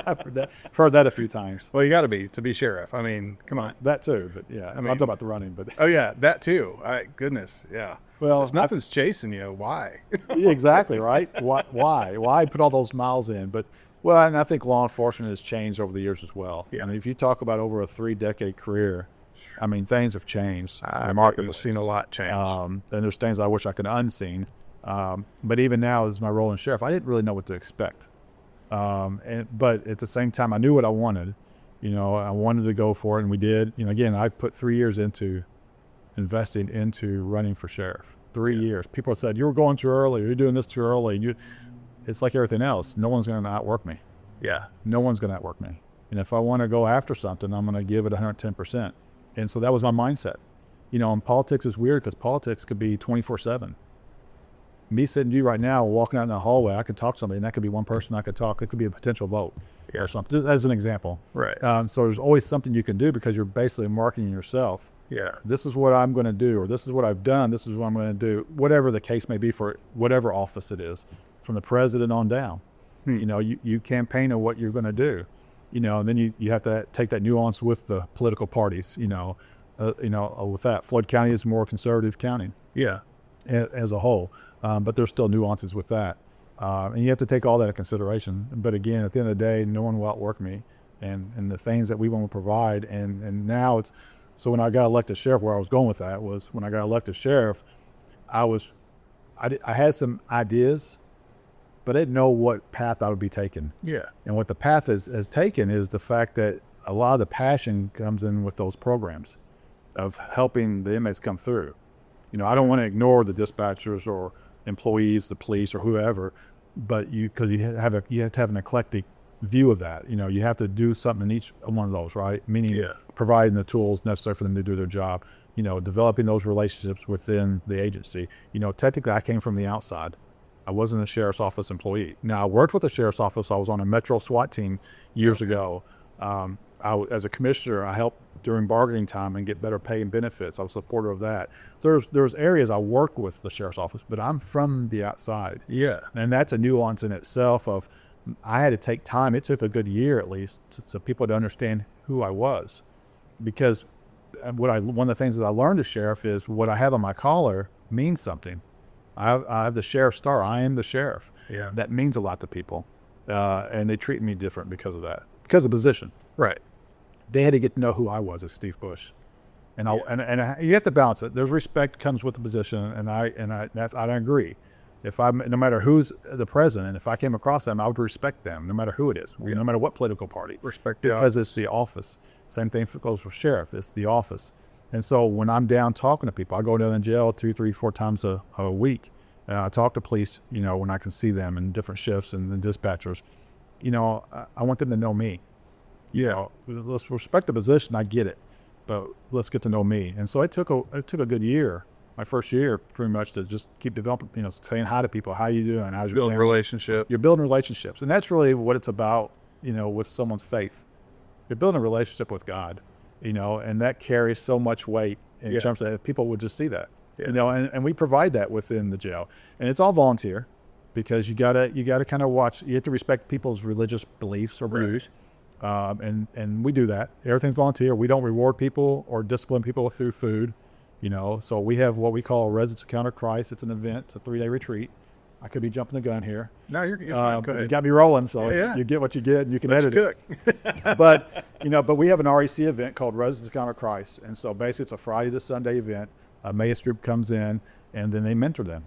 I've heard that a few times. Well, you got to be sheriff. I mean, come on. That too, but yeah, I'm talking about the running. But Oh yeah, that too. Goodness, yeah. Well, if nothing's chasing you, why? exactly right. Why put all those miles in? But well, and I think law enforcement has changed over the years as well. Yeah. I mean, if you talk about over a 3-decade career, I mean, things have changed. The market has seen a lot change. And there's things I wish I could have unseen. But even now, as my role in sheriff, I didn't really know what to expect. But at the same time, I knew what I wanted. I wanted to go for it, and we did. Again, I put 3 years into investing into running for sheriff. 3 years. People said, you were going too early, you're doing this too early. It's like everything else. No one's going to outwork me. Yeah. No one's going to outwork me. And if I want to go after something, I'm going to give it 110%. And so that was my mindset. And politics is weird because politics could be 24/7. Me sitting to you right now, walking out in the hallway, I could talk to somebody, and that could be one person I could talk. It could be a potential vote or something, just as an example. Right. So there's always something you can do because you're basically marketing yourself. Yeah. This is what I'm going to do, or this is what I've done. This is what I'm going to do, whatever the case may be for whatever office it is, from the president on down. You campaign on what you're going to do. And then you have to take that nuance with the political parties. With that, Floyd County is a more conservative county. Yeah. As a whole, but there's still nuances with that, and you have to take all that into consideration. But again, at the end of the day, no one will outwork me, and the things that we want to provide. And now it's so when I got elected sheriff, where I was going with that was when I got elected sheriff, I had some ideas, but I didn't know what path I would be taking. Yeah. And what the path has taken is the fact that a lot of the passion comes in with those programs of helping the inmates come through. I don't want to ignore the dispatchers or employees, the police or whoever, but because you have to have an eclectic view of that. You have to do something in each one of those, right? Meaning providing the tools necessary for them to do their job, developing those relationships within the agency. Technically I came from the outside. I wasn't a sheriff's office employee. Now I worked with the sheriff's office. I was on a Metro SWAT team years ago. As a commissioner, I helped during bargaining time and get better pay and benefits. I was a supporter of that. So there's areas I worked with the sheriff's office, but I'm from the outside. Yeah. And that's a nuance in itself of I had to take time. It took a good year at least so people to understand who I was. Because one of the things that I learned as sheriff is what I have on my collar means something. I have the sheriff's star. I am the sheriff. Yeah. That means a lot to people. And they treat me different because of that, because of position. Right. They had to get to know who I was as Steve Bush, and you have to balance it. There's respect comes with the position, and I agree. No matter who's the president, if I came across them, I would respect them, no matter who it is, no matter what political party. Respect because it's the office. Same thing goes for sheriff. It's the office, and so when I'm down talking to people, I go down in jail 2, 3, 4 times a week. I talk to police, when I can see them in different shifts and the dispatchers. I want them to know me. Let's respect the position. I get it, but let's get to know me. And so it took a good year, my first year, pretty much to just keep developing. Saying hi to people. How you doing? How's your building family? relationship. You're building relationships, and that's really what it's about. With someone's faith, you're building a relationship with God. And that carries so much weight in terms of if people would just see that. And we provide that within the jail, and it's all volunteer, because you gotta kind of watch. You have to respect people's religious beliefs or views. And we do that. Everything's volunteer. We don't reward people or discipline people through food, so we have what we call Residence Encounter Christ. It's an event. It's a 3-day retreat. I could be jumping the gun here. No, you're fine. Go ahead. You got me rolling, so Yeah. you get what you get, and you can Let edit you cook. it. But we have an REC event called Residence Encounter Christ, and so basically it's a Friday to Sunday event. A Emmaus group comes in, and then they mentor them.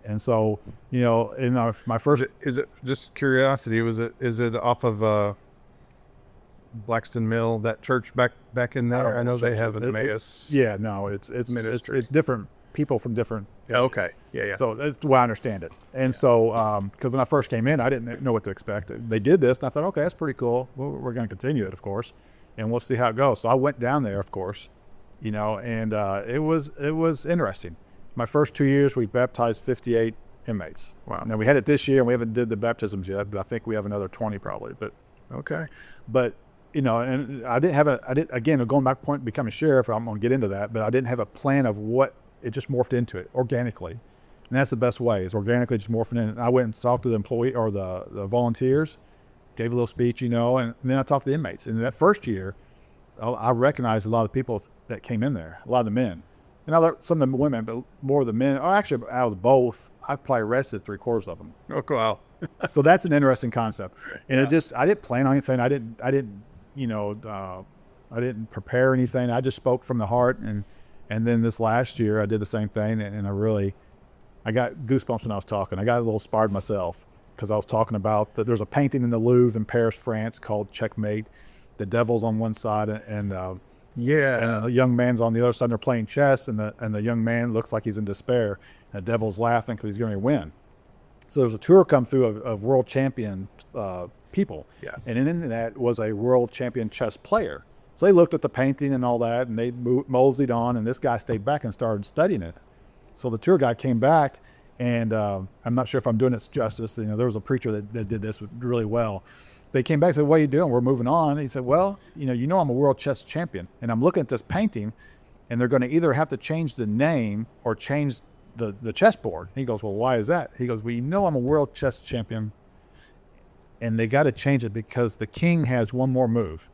And so, in my first, Is it just curiosity? Is it off of Blackston Mill, that church back in there? I know they have an Emmaus. Yeah, no, it's different people from different. Yeah. Okay. Yeah. So that's the way I understand it. And so, because when I first came in, I didn't know what to expect. They did this, and I thought, okay, that's pretty cool. We're going to continue it, of course, and we'll see how it goes. So I went down there, of course, and it was interesting. My first 2 years, we baptized 58 inmates. Wow. Now we had it this year, and we haven't did the baptisms yet, but I think we have another 20 probably. But Okay. and I didn't have again, going back to point becoming sheriff, I'm going to get into that, but I didn't have a plan of what it just morphed into it organically. And that's the best way, is organically just morphing in. And I went and talked to the employee or the volunteers, gave a little speech, and then I talked to the inmates. And that first year, I recognized a lot of people that came in there, a lot of the men. And some of the women, but more of the men. Oh, actually, out of both, I probably arrested 3/4 of them. Oh, wow. So that's an interesting concept. And I didn't plan on anything. I didn't prepare anything. I just spoke from the heart. And then this last year, I did the same thing. And I got goosebumps when I was talking. I got a little inspired myself because I was talking about that there's a painting in the Louvre in Paris, France called Checkmate. The devil's on one side and a young man's on the other side. They're playing chess, and the young man looks like he's in despair. And the devil's laughing because he's going to win. So there was a tour come through of world champion people. Yes. And in that was a world champion chess player. So they looked at the painting and all that, and they moseyed on, and this guy stayed back and started studying it. So the tour guide came back, and I'm not sure if I'm doing it justice. There was a preacher that did this really well. They came back and said, "What are you doing? We're moving on." He said, "Well, I'm a world chess champion, and I'm looking at this painting, and they're going to either have to change the name or change the chessboard." He goes, "Well, why is that?" He goes, "Well, I'm a world chess champion, and they got to change it because the king has one more move."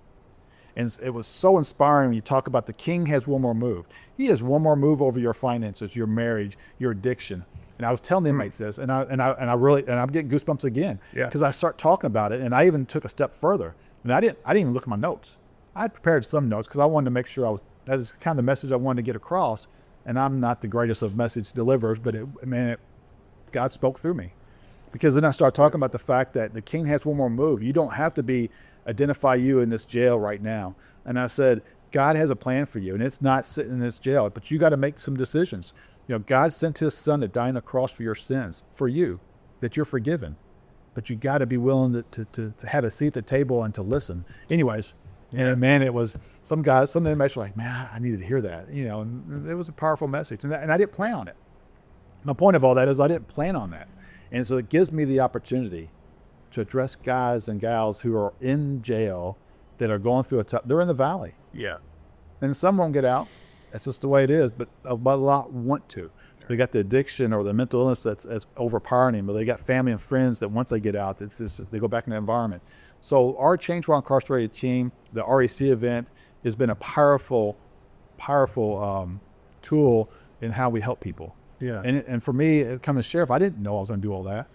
And it was so inspiring when you talk about the king has one more move. He has one more move over your finances, your marriage, your addiction. And I was telling the inmates this, and I'm getting goosebumps again, because I start talking about it, and I even took a step further. And I didn't even look at my notes. I had prepared some notes because I wanted to make sure that is kind of the message I wanted to get across. And I'm not the greatest of message deliverers, but God spoke through me. Because then I started talking about the fact that the king has one more move. You don't have to identify you in this jail right now. And I said, God has a plan for you, and it's not sitting in this jail, but you got to make some decisions. God sent his son to die on the cross for your sins, for you, that you're forgiven. But you got to be willing to have a seat at the table and to listen. Anyways, and man, it was some of the inmates were like, "Man, I needed to hear that." And it was a powerful message, and I didn't plan on it. My point of all that is I didn't plan on that. And so it gives me the opportunity to address guys and gals who are in jail that are going through they're in the valley. Yeah. And some won't get out. That's just the way it is. But a lot want to. They got the addiction or the mental illness that's overpowering them, but they got family and friends that once they get out, they go back in the environment. So our Change While Incarcerated team, the REC event, has been a powerful tool in how we help people. Yeah. And for me, coming as sheriff, I didn't know I was going to do all that.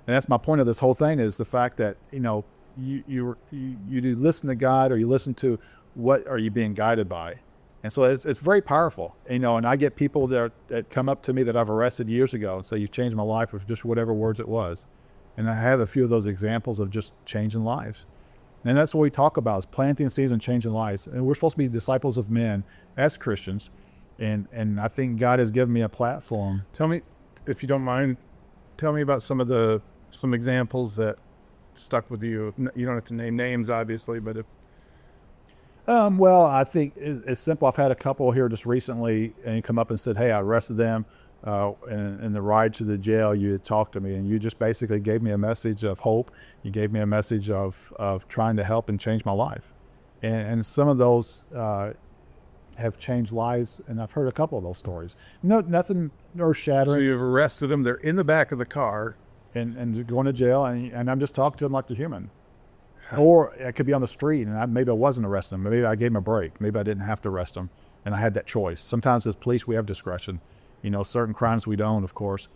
And that's my point of this whole thing, is the fact that, you do listen to God, or you listen to what are you being guided by. And so it's very powerful, and I get people that come up to me that I've arrested years ago and say, "You changed my life," with just whatever words it was. And I have a few of those examples of just changing lives. And that's what we talk about, is planting seeds and changing lives. And we're supposed to be disciples of men as Christians. And I think God has given me a platform. Tell me, if you don't mind, about some examples that stuck with you. You don't have to name names, obviously, but if well, I think it's simple. I've had a couple here just recently and come up and said, "Hey, I arrested them. In the ride to the jail, you had talked to me, and you just basically gave me a message of hope. You gave me a message of trying to help and change my life." And some of those have changed lives, and I've heard a couple of those stories. Nothing earth-shattering. So you've arrested them. They're in the back of the car. And going to jail, and I'm just talking to them like a human. Or I could be on the street, and maybe I wasn't arresting them. Maybe I gave them a break. Maybe I didn't have to arrest them, and I had that choice. Sometimes as police, we have discretion. Certain crimes we don't, of course.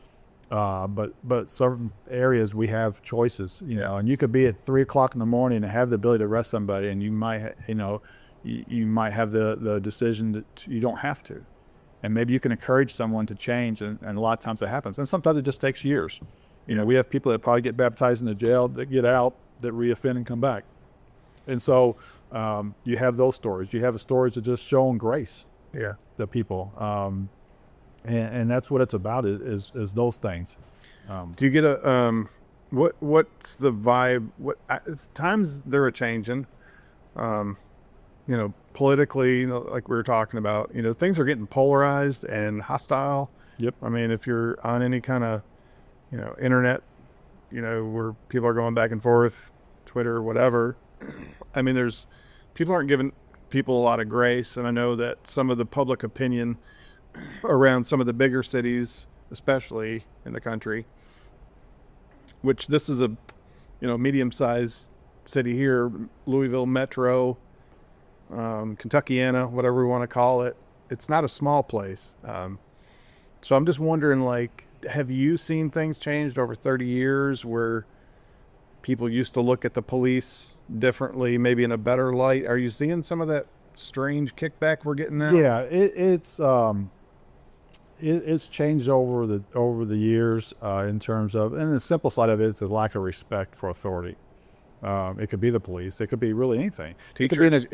But certain areas we have choices. And you could be at 3:00 in the morning and have the ability to arrest somebody, and you might, you might have the decision that you don't have to. And maybe you can encourage someone to change, and a lot of times it happens. And sometimes it just takes years. We have people that probably get baptized in the jail that get out, that reoffend and come back. And so you have those stories. You have the stories of just showing grace to people. And that's what it's about, is those things. Do you get what's the vibe? Times they're changing, politically, like we were talking about, things are getting polarized and hostile. Yep. I mean, if you're on any kind of, internet, where people are going back and forth, Twitter, whatever. I mean, people aren't giving people a lot of grace. And I know that some of the public opinion around some of the bigger cities, especially in the country, which this is a, medium-sized city here, Louisville Metro, Kentuckiana, whatever we want to call it. It's not a small place. So I'm just wondering, like, have you seen things changed over 30 years where people used to look at the police differently, maybe in a better light? Are you seeing some of that strange kickback we're getting now? Yeah, it's changed over the years in terms of, and the simple side of it is the lack of respect for authority. It could be the police. It could be really anything. Teachers.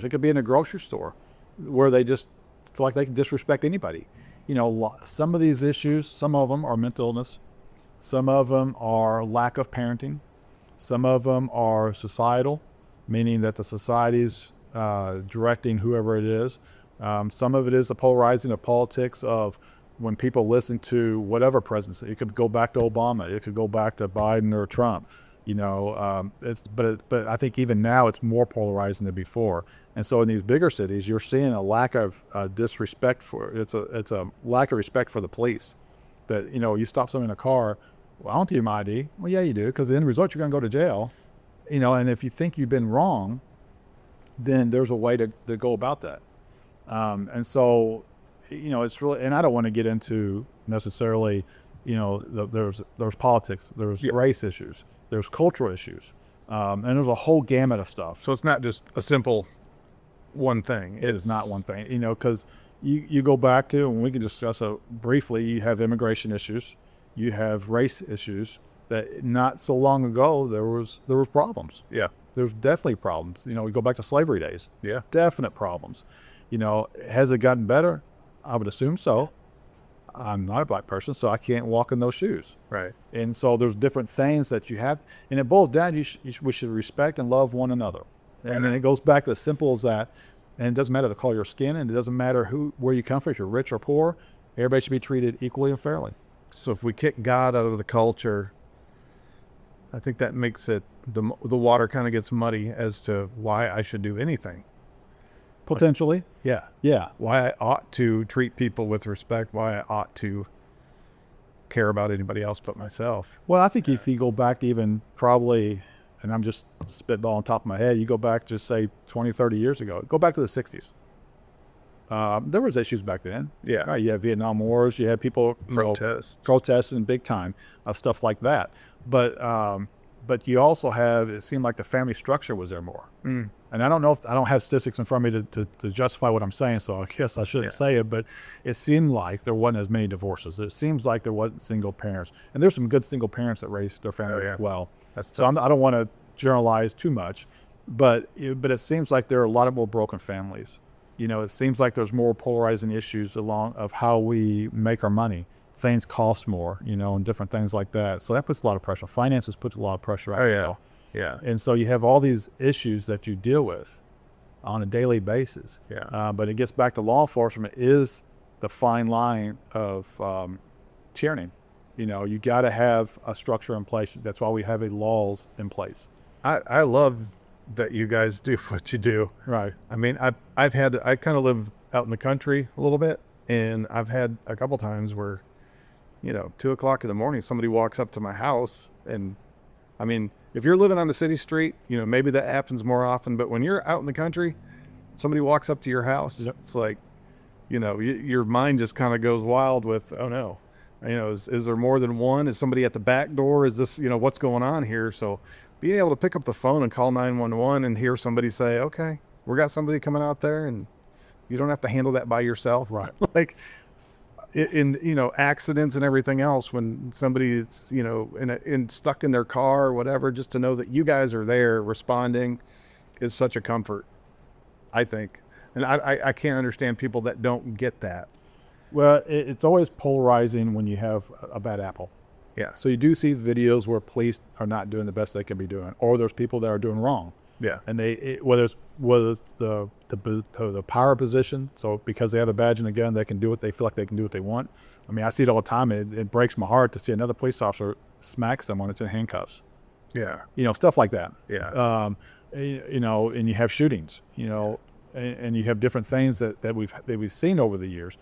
It could be in a grocery store where they just feel like they can disrespect anybody. Some of these issues, some of them are mental illness. Some of them are lack of parenting. Some of them are societal, meaning that the society's directing whoever it is. Some of it is the polarizing of politics of when people listen to whatever presidency. It could go back to Obama. It could go back to Biden or Trump. But I think even now it's more polarizing than before. And so in these bigger cities, you're seeing a lack of disrespect for it's a lack of respect for the police. That you stop someone in a car. Well, I don't give you my ID. Well, yeah, you do, because in the end result you're going to go to jail. And if you think you've been wrong, then there's a way to go about that. And so, it's really, and I don't want to get into necessarily, there's politics, there's race issues, there's cultural issues, and there's a whole gamut of stuff. So it's not just a simple one thing. It is not one thing, because you go back to, and we can discuss it briefly, you have immigration issues, you have race issues that not so long ago there was problems. Yeah. There's definitely problems. We go back to slavery days. Yeah. Definite problems. Has it gotten better? I would assume so. I'm not a black person, so I can't walk in those shoes. Right. And so there's different things that you have, and it boils down, we should respect and love one another. And then it goes back to as simple as that. And it doesn't matter the color of your skin, and it doesn't matter where you come from, if you're rich or poor, everybody should be treated equally and fairly. So if we kick God out of the culture, I think that makes it, the water kind of gets muddy as to why I should do anything. Potentially. Yeah. Why I ought to treat people with respect, why I ought to care about anybody else but myself. Well, I think if you go back to even probably, and I'm just spitballing on top of my head, you go back just say 20, 30 years ago, go back to the 60s. There was issues back then. Yeah. Right, you had Vietnam Wars, you had people protesting big time of stuff like that. But you also have, it seemed like the family structure was there more. Mm. And I don't know if, I don't have statistics in front of me to justify what I'm saying, so I guess I shouldn't say it, but it seemed like there wasn't as many divorces. It seems like there wasn't single parents. And there's some good single parents that raised their family well. So I don't want to generalize too much, but it seems like there are a lot of more broken families. It seems like there's more polarizing issues along of how we make our money. Things cost more, and different things like that. So that puts a lot of pressure. Finances put a lot of pressure out. Yeah. And so you have all these issues that you deal with on a daily basis. Yeah. But it gets back to law enforcement is the fine line of tyranny. You got to have a structure in place. That's why we have laws in place. I love that you guys do what you do. Right. I mean, I kind of live out in the country a little bit, and I've had a couple times where, 2:00 in the morning, somebody walks up to my house, and I mean, if you're living on the city street, maybe that happens more often, but when you're out in the country, somebody walks up to your house, It's like, your mind just kind of goes wild with, oh no, is there more than one? Is somebody at the back door? Is this, what's going on here? So being able to pick up the phone and call 911 and hear somebody say, okay, we got somebody coming out there, and you don't have to handle that by yourself. Right. Like in accidents and everything else, when somebody is, in stuck in their car or whatever, just to know that you guys are there responding is such a comfort, I think. And I can't understand people that don't get that. Well, it's always polarizing when you have a bad apple. Yeah. So you do see videos where police are not doing the best they can be doing, or there's people that are doing wrong. Yeah. And whether it's the power position, so because they have a badge and a gun, they can do what they feel like they can do what they want. I mean, I see it all the time. It breaks my heart to see another police officer smack someone that's in handcuffs. Yeah. Stuff like that. Yeah. And you have shootings. And you have different things that we've seen over the years.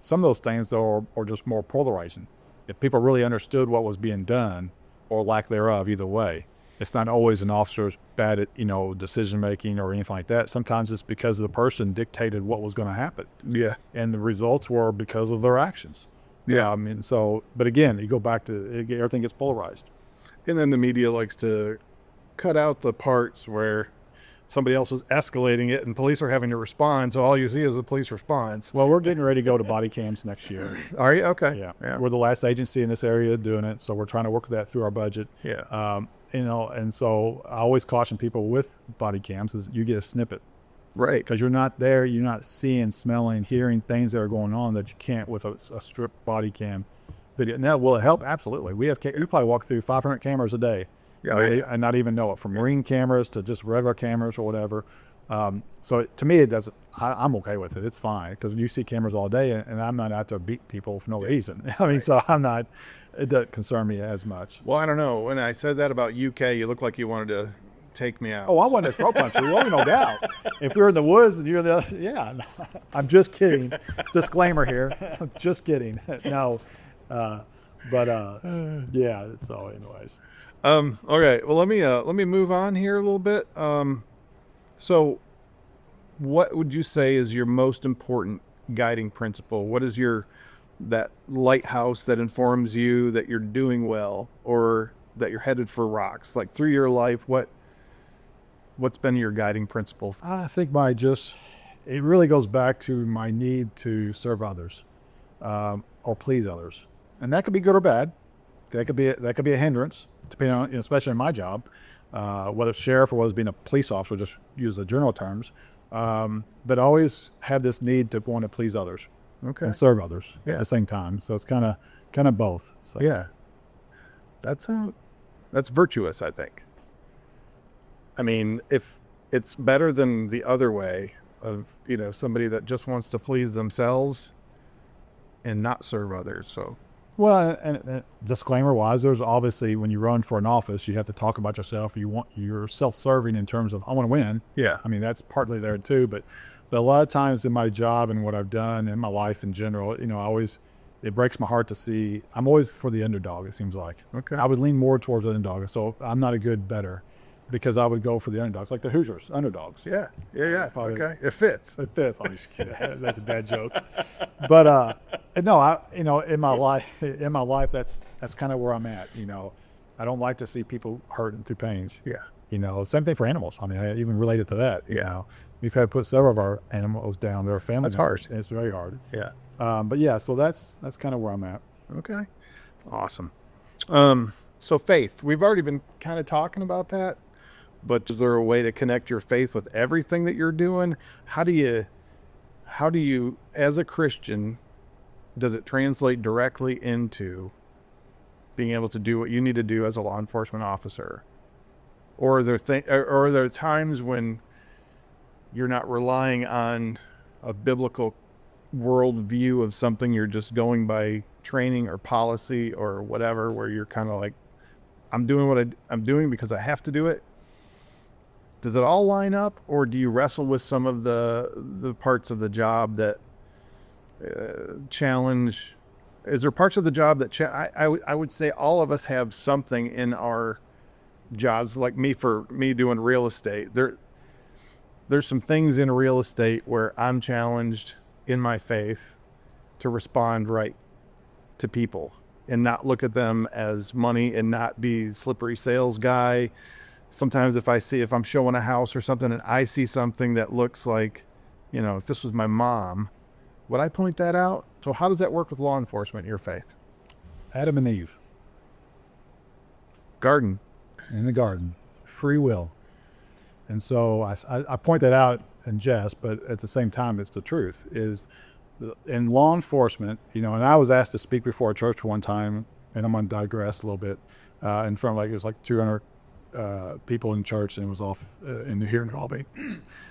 some of those things though are just more polarizing. If people really understood what was being done or lack thereof, either way, it's not always an officer's bad at, decision making or anything like that. Sometimes it's because the person dictated what was going to happen. Yeah. And the results were because of their actions. Yeah. But again, you go back to everything gets polarized. And then the media likes to cut out the parts where somebody else was escalating it and police are having to respond. So all you see is the police response. Well, we're getting ready to go to body cams next year. Are you? Okay. Yeah. We're the last agency in this area doing it. So we're trying to work that through our budget. Yeah. And so I always caution people with body cams is you get a snippet. Right. Because you're not there, you're not seeing, smelling, hearing things that are going on that you can't with a stripped body cam video. Now, will it help? Absolutely. You probably walk through 500 cameras a day. Yeah. And not even know it, from Ring cameras to just regular cameras or whatever. So to me, it doesn't. I'm okay with it. It's fine because you see cameras all day, and I'm not out to beat people for no reason. I mean, so I'm not. It doesn't concern me as much. Well, I don't know. When I said that about UK, you looked like you wanted to take me out. Oh, I wanted to throw punch you. Well, no doubt. If we're in the woods and you're yeah. I'm just kidding. Disclaimer here. I'm just kidding. No, yeah. So, anyways. Okay. Well, let me move on here a little bit. So what would you say is your most important guiding principle? What is that lighthouse that informs you that you're doing well or that you're headed for rocks? Like through your life, what's been your guiding principle? I think it really goes back to my need to serve others, or please others. And that could be good or bad. That could be a hindrance, depending on, especially in my job, whether it's sheriff or whether it's being a police officer, just use the general terms. But I always have this need to want to please others, Okay. and serve others at the same time. So it's kind of both. So. Yeah. That's virtuous, I think. I mean, if it's better than the other way of, somebody that just wants to please themselves and not serve others. So. Well, and disclaimer-wise, there's obviously when you run for an office, you have to talk about yourself. You're self-serving in terms of I want to win. Yeah. I mean that's partly there too, but a lot of times in my job and what I've done in my life in general, it breaks my heart to see. I'm always for the underdog. It seems like. Okay. I would lean more towards the underdog, so I'm not a good bettor because I would go for the underdogs, like the Hoosiers, underdogs. Yeah. Okay. It fits. It fits. I'm just kidding. That's a bad joke. But no, in my life, that's kind of where I'm at. I don't like to see people hurt and through pains. Yeah. Same thing for animals. I mean, I even related to that. We've had to put several of our animals down. They're family. That's hard. It's very hard. Yeah. But yeah, so that's kind of where I'm at. Okay. Awesome. So faith, we've already been kind of talking about that, but is there a way to connect your faith with everything that you're doing? How do you, as a Christian, does it translate directly into being able to do what you need to do as a law enforcement officer? Or are there times when you're not relying on a biblical worldview of something, you're just going by training or policy or whatever, where you're kind of like, I'm doing what I'm doing because I have to do it? Does it all line up, or do you wrestle with some of the parts of the job that challenge? Is there parts of the job that I would say all of us have something in our jobs, like for me doing real estate. There's some things in real estate where I'm challenged in my faith to respond right to people and not look at them as money and not be slippery sales guy. Sometimes if I'm showing a house or something and I see something that looks like, if this was my mom, would I point that out? So how does that work with law enforcement in your faith? Adam and Eve. Garden. In the garden. Free will. And so I point that out in jest, but at the same time, it's the truth. Is in law enforcement, and I was asked to speak before a church one time, and I'm going to digress a little bit, in front of it was like 200 people in church, and it was off here in Albany.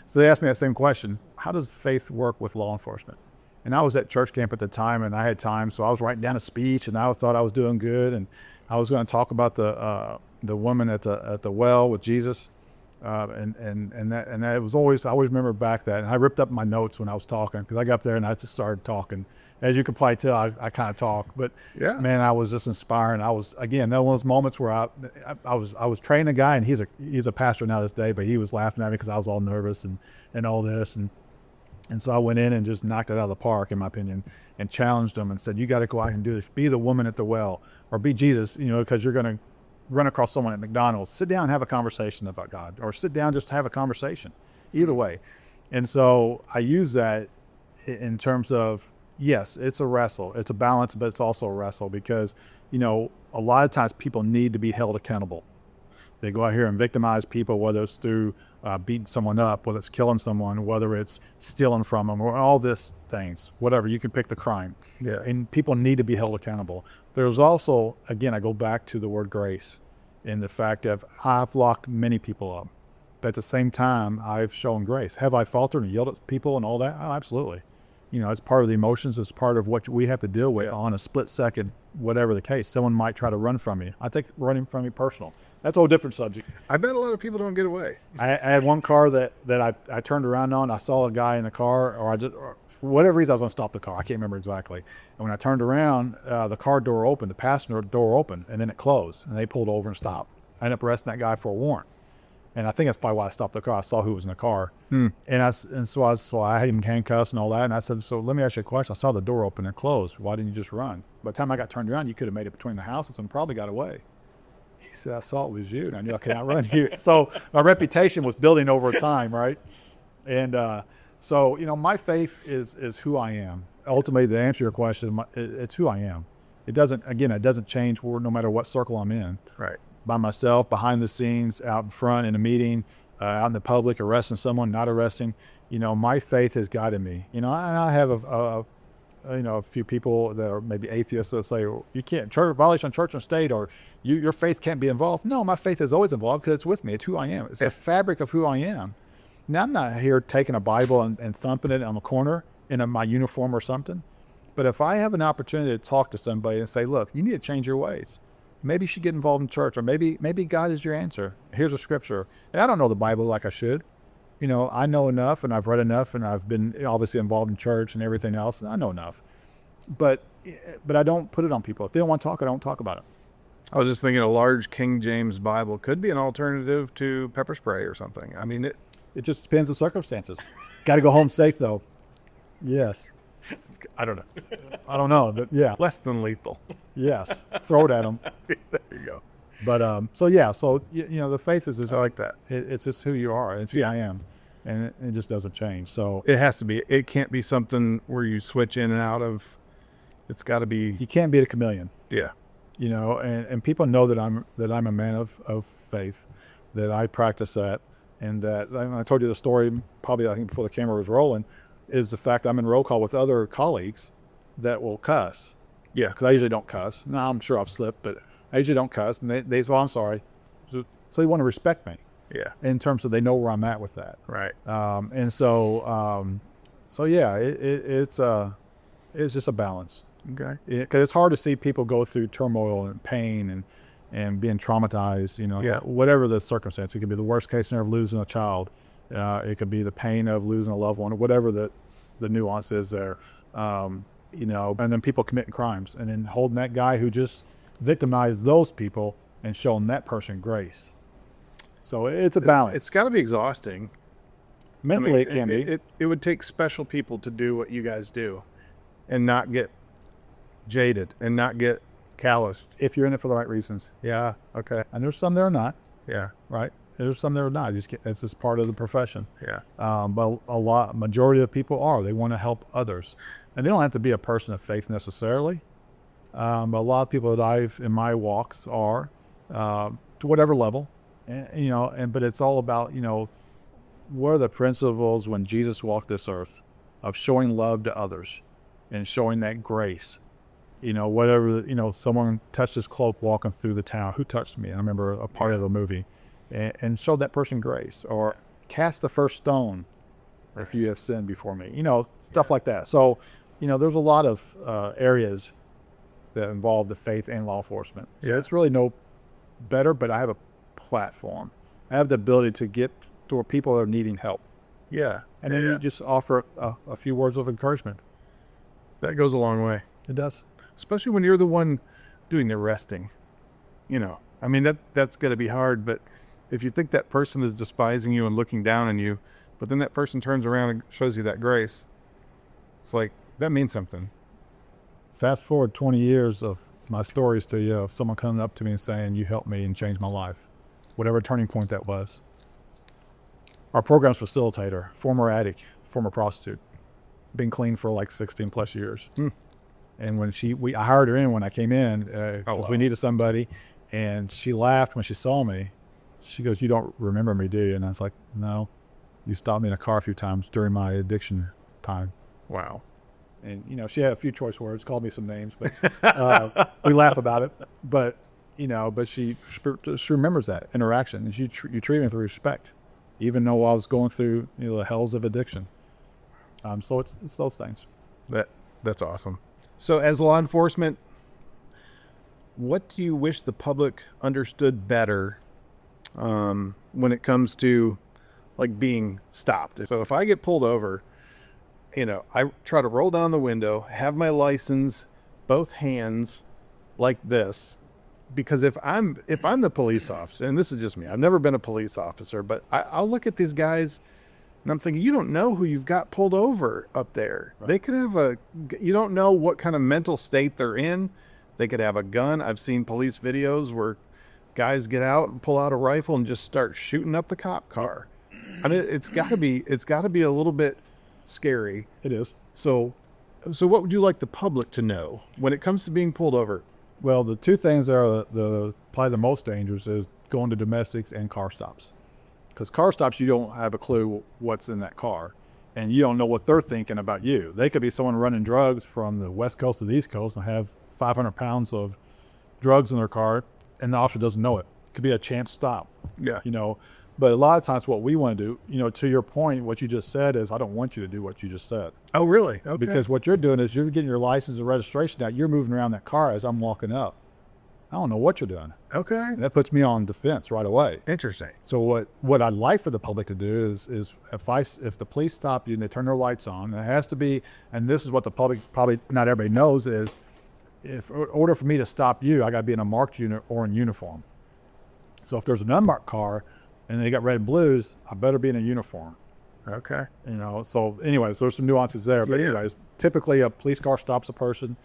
So they asked me that same question: how does faith work with law enforcement? And I was at church camp at the time, and I had time, so I was writing down a speech, and I thought I was doing good, and I was going to talk about the woman at the well with Jesus. And that was always, I always remember back that, and I ripped up my notes when I was talking, because I got up there and I just started talking, as you can probably tell, I kind of talk, but Yeah. man, I was just inspiring. I was, again, that one of those moments where I was training a guy, and he's a pastor now this day, but he was laughing at me because I was all nervous and all this. And so I went in and just knocked it out of the park, in my opinion, and challenged him and said, you got to go out and do this. Be the woman at the well, or be Jesus, because you're going to run across someone at McDonald's. Sit down and have a conversation about God, or sit down just to have a conversation. Either way. And so I use that in terms of, yes, it's a wrestle. It's a balance, but it's also a wrestle because, a lot of times people need to be held accountable. They go out here and victimize people, whether it's through beating someone up, whether it's killing someone, whether it's stealing from them, or all this things, whatever. You can pick the crime. Yeah. And people need to be held accountable. There's also, again, I go back to the word grace in the fact of I've locked many people up. But at the same time, I've shown grace. Have I faltered and yelled at people and all that? Oh, absolutely. It's part of the emotions. It's part of what we have to deal with on a split second, whatever the case. Someone might try to run from me. I take running from me personal. That's a whole different subject. I bet a lot of people don't get away. I had one car that I turned around on. I saw a guy in the car, or for whatever reason, I was going to stop the car. I can't remember exactly. And when I turned around, the car door opened, the passenger door opened, and then it closed. And they pulled over and stopped. I ended up arresting that guy for a warrant. And I think that's probably why I stopped the car. I saw who was in the car. And so I had him handcuffed and all that. And I said, so let me ask you a question. I saw the door open and close. Why didn't you just run? By the time I got turned around, you could have made it between the houses and probably got away. He said, I saw it was you, and I knew I could outrun you. So my reputation was building over time, right? And so, my faith is who I am. Ultimately, to answer your question, it's who I am. It doesn't change no matter what circle I'm in. Right. By myself, behind the scenes, out in front in a meeting, out in the public, arresting someone, not arresting. My faith has guided me. And I have a few people that are maybe atheists that say, you can't, violation of church and state, or your faith can't be involved. No, my faith is always involved because it's with me. It's who I am. It's the fabric of who I am. Now, I'm not here taking a Bible and thumping it on the corner in my uniform or something. But if I have an opportunity to talk to somebody and say, look, you need to change your ways. Maybe you should get involved in church, or maybe God is your answer. Here's a scripture. And I don't know the Bible like I should. I know enough, and I've read enough, and I've been obviously involved in church and everything else, and I know enough. But I don't put it on people. If they don't want to talk, I don't talk about it. I was just thinking a large King James Bible could be an alternative to pepper spray or something. I mean, it just depends on circumstances. Got to go home safe, though. Yes. I don't know. I don't know, but yeah. Less than lethal. Yes. Throw it at them. There you go. But the faith is just, I like that. It's just who you are. It's who I am, and it just doesn't change. So It has to be. It can't be something where you switch in and out of. It's got to be. you can't be a chameleon. Yeah. And people know that I'm a man of faith, that I practice that, and that I told you the story probably I think before the camera was rolling, is the fact I'm in roll call with other colleagues that will cuss. Yeah. Because I usually don't cuss. Now I'm sure I've slipped, but I usually don't cuss, and they say, well, I'm sorry. So they want to respect me Yeah. in terms of they know where I'm at with that. Right. It's just a balance. Okay. Because it's hard to see people go through turmoil and pain and being traumatized, Yeah. whatever the circumstance. It could be the worst case scenario of losing a child. It could be the pain of losing a loved one, whatever the nuance is there. And then people committing crimes, and then holding that guy who just victimized those people and showing that person grace. So it's a balance. It's got to be exhausting. Mentally, it can be. It would take special people to do what you guys do and not get jaded and not get calloused. If you're in it for the right reasons. Yeah. Okay. And there's some that are not, Yeah. right? There's some that are not. It's just part of the profession. Yeah. But majority of people are. They want to help others. And they don't have to be a person of faith necessarily. But a lot of people that I've, in my walks, are to whatever level. But it's all about, what are the principles when Jesus walked this earth of showing love to others and showing that grace. Someone touched his cloak walking through the town. Who touched me? I remember a part of the movie. And showed that person grace. Or cast the first stone if you have sinned before me. Stuff like that. So, there's a lot of areas that involve the faith and law enforcement. So Yeah. it's really no better, but I have a platform. I have the ability to get to where people are needing help. Yeah. And then you just offer a few words of encouragement. That goes a long way. It does. Especially when you're the one doing the arresting. You know, I mean, that's got to be hard, but if you think that person is despising you and looking down on you, but then that person turns around and shows you that grace, it's like, that means something. Fast forward 20 years of my stories to you, of someone coming up to me and saying, you helped me and changed my life, whatever turning point that was. Our program's facilitator, former addict, former prostitute, been clean for like 16 plus years. And when I hired her in when I came in, because we needed somebody, and she laughed when she saw me. She goes, "You don't remember me, do you?" And I was like, "No, you stopped me in a car a few times during my addiction time." Wow. And, you know, she had a few choice words, called me some names, but we laugh about it. But, you know, but she remembers that interaction, and you treat me with respect, even though I was going through, you know, the hells of addiction. So it's those things. That's awesome. So as law enforcement, what do you wish the public understood better when it comes to like being stopped? So if I get pulled over, you know, I try to roll down the window, have my license, both hands like this, because if I'm the police officer, and this is just me, I've never been a police officer, but I'll look at these guys and I'm thinking, you don't know who you've got pulled over up there. Right. They could have you don't know what kind of mental state they're in. They could have a gun. I've seen police videos where guys get out and pull out a rifle and just start shooting up the cop car. I mean, it's got to be a little bit scary. It is. So what would you like the public to know when it comes to being pulled over? Well, the two things that are probably the most dangerous is going to domestics and car stops. Because car stops, you don't have a clue what's in that car, and you don't know what they're thinking about you. They could be someone running drugs from the West Coast to the East Coast and have 500 pounds of drugs in their car, and the officer doesn't know it. It could be a chance stop. Yeah. You know, but a lot of times what we want to do, you know, to your point, what you just said is, I don't want you to do what you just said. Oh, really? Okay. Because what you're doing is you're getting your license and registration out. You're moving around that car as I'm walking up. I don't know what you're doing. Okay. And that puts me on defense right away. Interesting. So what I'd like for the public to do is if the police stop you and they turn their lights on, it has to be, and this is what the public probably not everybody knows, is if in order for me to stop you, I got to be in a marked unit or in uniform. So if there's an unmarked car and they got red and blues, I better be in a uniform. Okay. You know, so anyways, there's some nuances there. But anyways, typically a police car stops a person,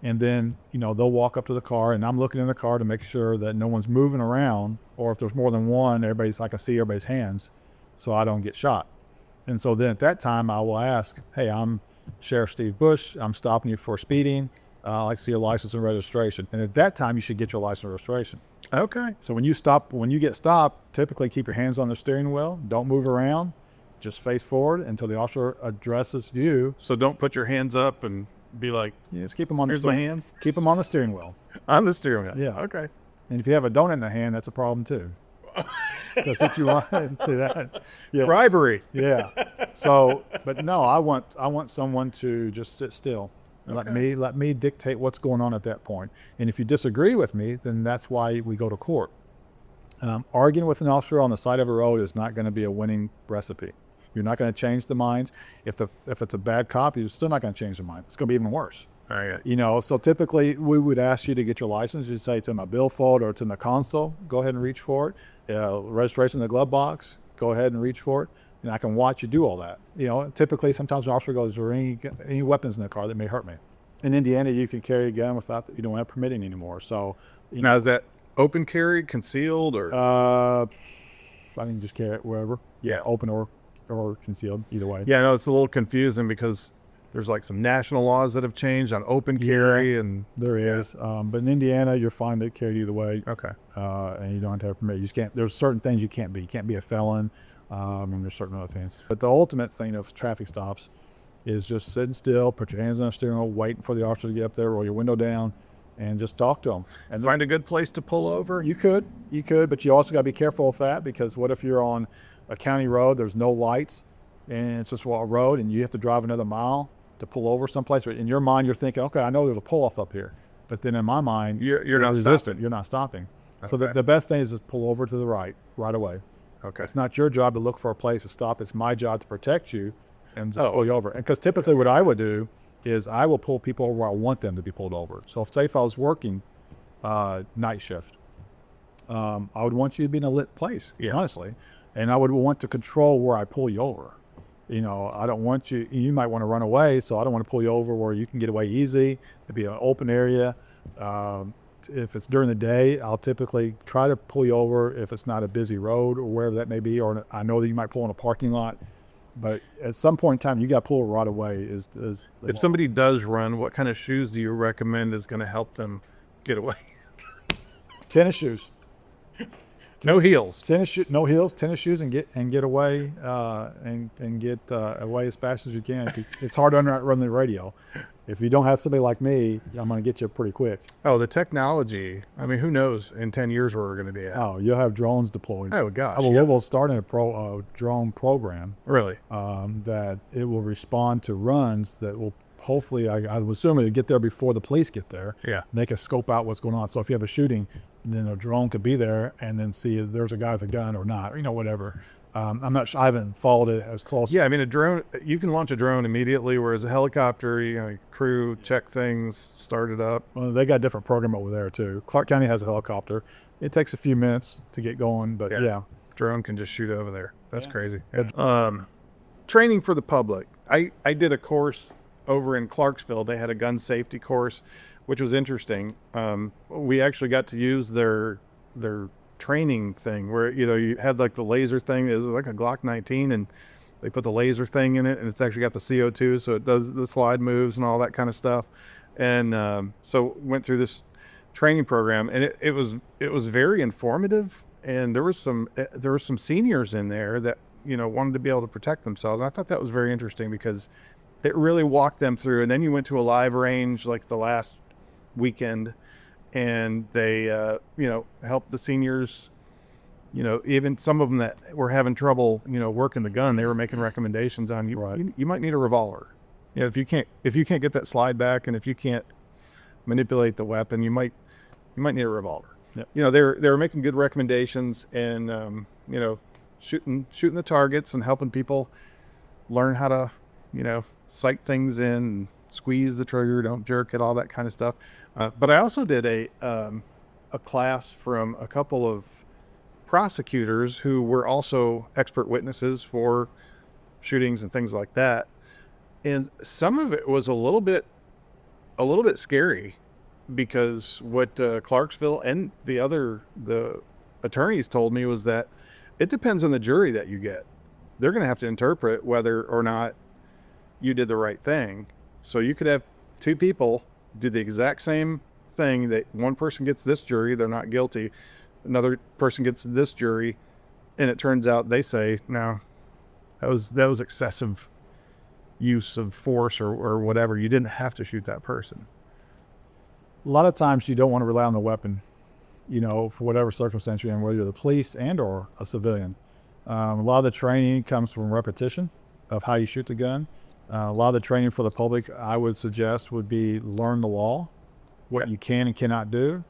and then, you know, they'll walk up to the car, and I'm looking in the car to make sure that no one's moving around, or if there's more than one, I can see everybody's hands so I don't get shot. And so then at that time, I will ask, "Hey, I'm Sheriff Steve Bush. I'm stopping you for speeding. I'd like to see your license and registration." And at that time, you should get your license and registration. Okay. So when you get stopped, typically keep your hands on the steering wheel. Don't move around. Just face forward until the officer addresses you. So don't put your hands up and be like, just keep them on here's my hands. Keep them on the steering wheel. On the steering wheel. Yeah. Okay. And if you have a donut in the hand, that's a problem too. Because if you want see that, yeah. Bribery. Yeah. So, but no, I want someone to just sit still and let me dictate what's going on at that point. And if you disagree with me, then that's why we go to court. Arguing with an officer on the side of a road is not going to be a winning recipe. You're not going to change the mind. If it's a bad cop, you're still not going to change the mind. It's going to be even worse. All right. You know, so typically we would ask you to get your license. You'd say it's in my billfold or it's in the console. Go ahead and reach for it. Registration in the glove box. Go ahead and reach for it. And I can watch you do all that. You know, typically sometimes an officer goes, "Are there any weapons in the car that may hurt me?" In Indiana, you can carry a gun without, you don't have permitting anymore. So now, is that open carry, concealed, or? I can just carry it wherever. Yeah. Open or concealed, either way. Yeah, no, it's a little confusing because there's like some national laws that have changed on open carry, and there is. But in Indiana, you're fine to carry either way. Okay. And you don't have to have a permit. You just can't. There's certain things you can't be. You can't be a felon. And there's certain other things. But the ultimate thing of traffic stops is just sitting still, put your hands on the steering wheel, waiting for the officer to get up there, roll your window down, and just talk to them. And find a good place to pull over. You could, but you also got to be careful with that, because what if you're on a county road, there's no lights, and it's just a road, and you have to drive another mile to pull over someplace. In your mind, you're thinking, okay, I know there's a pull-off up here. But then in my mind, you're not resistant. stopping. You're not stopping. Okay. So the best thing is to pull over to the right away. Okay. It's not your job to look for a place to stop. It's my job to protect you and just pull you over. And because typically what I would do is I will pull people over where I want them to be pulled over. So if I was working night shift, I would want you to be in a lit place, honestly. And I would want to control where I pull you over. You know, I don't want you might want to run away, so I don't want to pull you over where you can get away easy. It'd be an open area. If it's during the day, I'll typically try to pull you over if it's not a busy road or wherever that may be, or I know that you might pull in a parking lot. But at some point in time, you got to pull right away. If somebody does run, what kind of shoes do you recommend is going to help them get away? Tennis shoes. No heels. No heels, tennis shoes, and get away and get away as fast as you can. It's hard to run the radio. If you don't have somebody like me, I'm going to get you pretty quick. Oh, the technology. I mean, who knows in 10 years where we're going to be at? Oh, you'll have drones deployed. Oh, gosh. We'll start a drone program. Really? That it will respond to runs that will hopefully, I would assume it'll get there before the police get there. Yeah. They can scope out what's going on. So if you have a shooting, then a drone could be there and then see if there's a guy with a gun or not, or, whatever. I'm not sure. I haven't followed it as close. Yeah, I mean, a drone, you can launch a drone immediately, whereas a helicopter, crew, check things, start it up. Well, they got a different program over there, too. Clark County has a helicopter. It takes a few minutes to get going, but yeah. Drone can just shoot over there. That's crazy. Training for the public. I did a course over in Clarksville. They had a gun safety course, which was interesting. We actually got to use their training thing where, you had like the laser thing. It was like a Glock 19 and they put the laser thing in it and it's actually got the CO2. So it does the slide moves and all that kind of stuff. And so went through this training program and it was very informative. And there were some seniors in there that, wanted to be able to protect themselves. And I thought that was very interesting because it really walked them through. And then you went to a live range like the last weekend and they, helped the seniors, even some of them that were having trouble, working the gun, they were making recommendations on you. Right. You might need a revolver. If you can't get that slide back and if you can't manipulate the weapon, you might need a revolver. Yep. They were making good recommendations and, shooting the targets and helping people learn how to, sight things in, squeeze the trigger, don't jerk it, all that kind of stuff. But I also did a class from a couple of prosecutors who were also expert witnesses for shootings and things like that. And some of it was a little bit scary because what Clarksville and the attorneys told me was that it depends on the jury that you get. They're going to have to interpret whether or not you did the right thing. So you could have two people do the exact same thing, that one person gets this jury, they're not guilty. Another person gets this jury, and it turns out they say, no, that was excessive use of force or whatever. You didn't have to shoot that person. A lot of times you don't want to rely on the weapon, for whatever circumstance you're in, whether you're the police and or a civilian. A lot of the training comes from repetition of how you shoot the gun. A lot of the training for the public, I would suggest, would be learn the law, what you can and cannot do,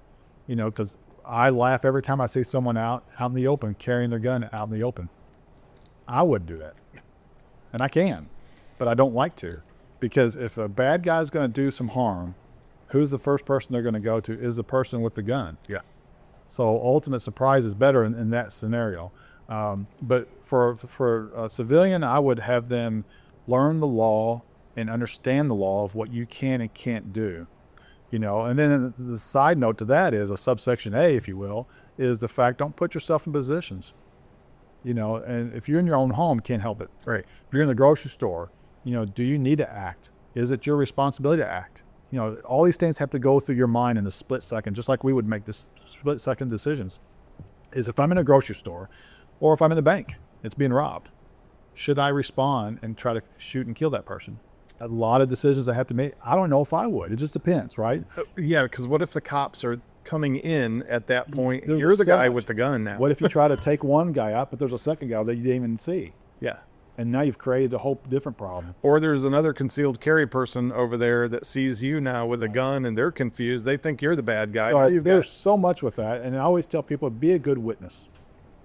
because I laugh every time I see someone out in the open, carrying their gun out in the open. I wouldn't do that. And I can, but I don't like to, because if a bad guy's going to do some harm, who's the first person they're going to go to is the person with the gun. Yeah. So ultimate surprise is better in that scenario. But for a civilian, I would have them learn the law and understand the law of what you can and can't do. And then the side note to that is a subsection A, if you will, is the fact, don't put yourself in positions. And if you're in your own home, can't help it. Right. If you're in the grocery store, do you need to act? Is it your responsibility to act? All these things have to go through your mind in a split second, just like we would make this split second decisions. Is if I'm in a grocery store or if I'm in the bank, it's being robbed, should I respond and try to shoot and kill that person? A lot of decisions I have to make. I don't know if I would. It just depends, right? Yeah, because what if the cops are coming in at that point? You're the guy with the gun now. What if you try to take one guy out, but there's a second guy that you didn't even see? Yeah. And now you've created a whole different problem. Or there's another concealed carry person over there that sees you now with a gun and they're confused. They think you're the bad guy. So there's so much with that. And I always tell people, be a good witness.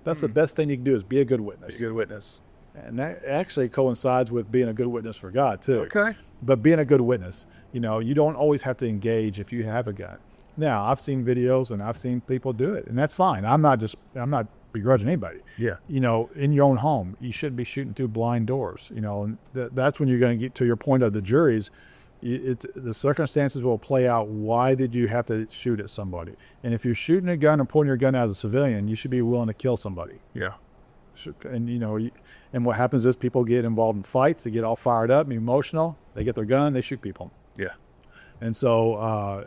That's the best thing you can do, is be a good witness. Be a good witness. And that actually coincides with being a good witness for God, too. Okay. but being a good witness. You know, you don't always have to engage if you have a gun. Now, I've seen videos and I've seen people do it, and that's fine. I'm not begrudging anybody. Yeah. You know, in your own home, you shouldn't be shooting through blind doors. You know, and that's when you're going to get to your point of the juries. The circumstances will play out. Why did you have to shoot at somebody? And if you're shooting a gun and pointing your gun at a civilian, you should be willing to kill somebody. Yeah. And you know, and what happens is people get involved in fights. They get all fired up, emotional. They get their gun, they shoot people. Yeah. And so,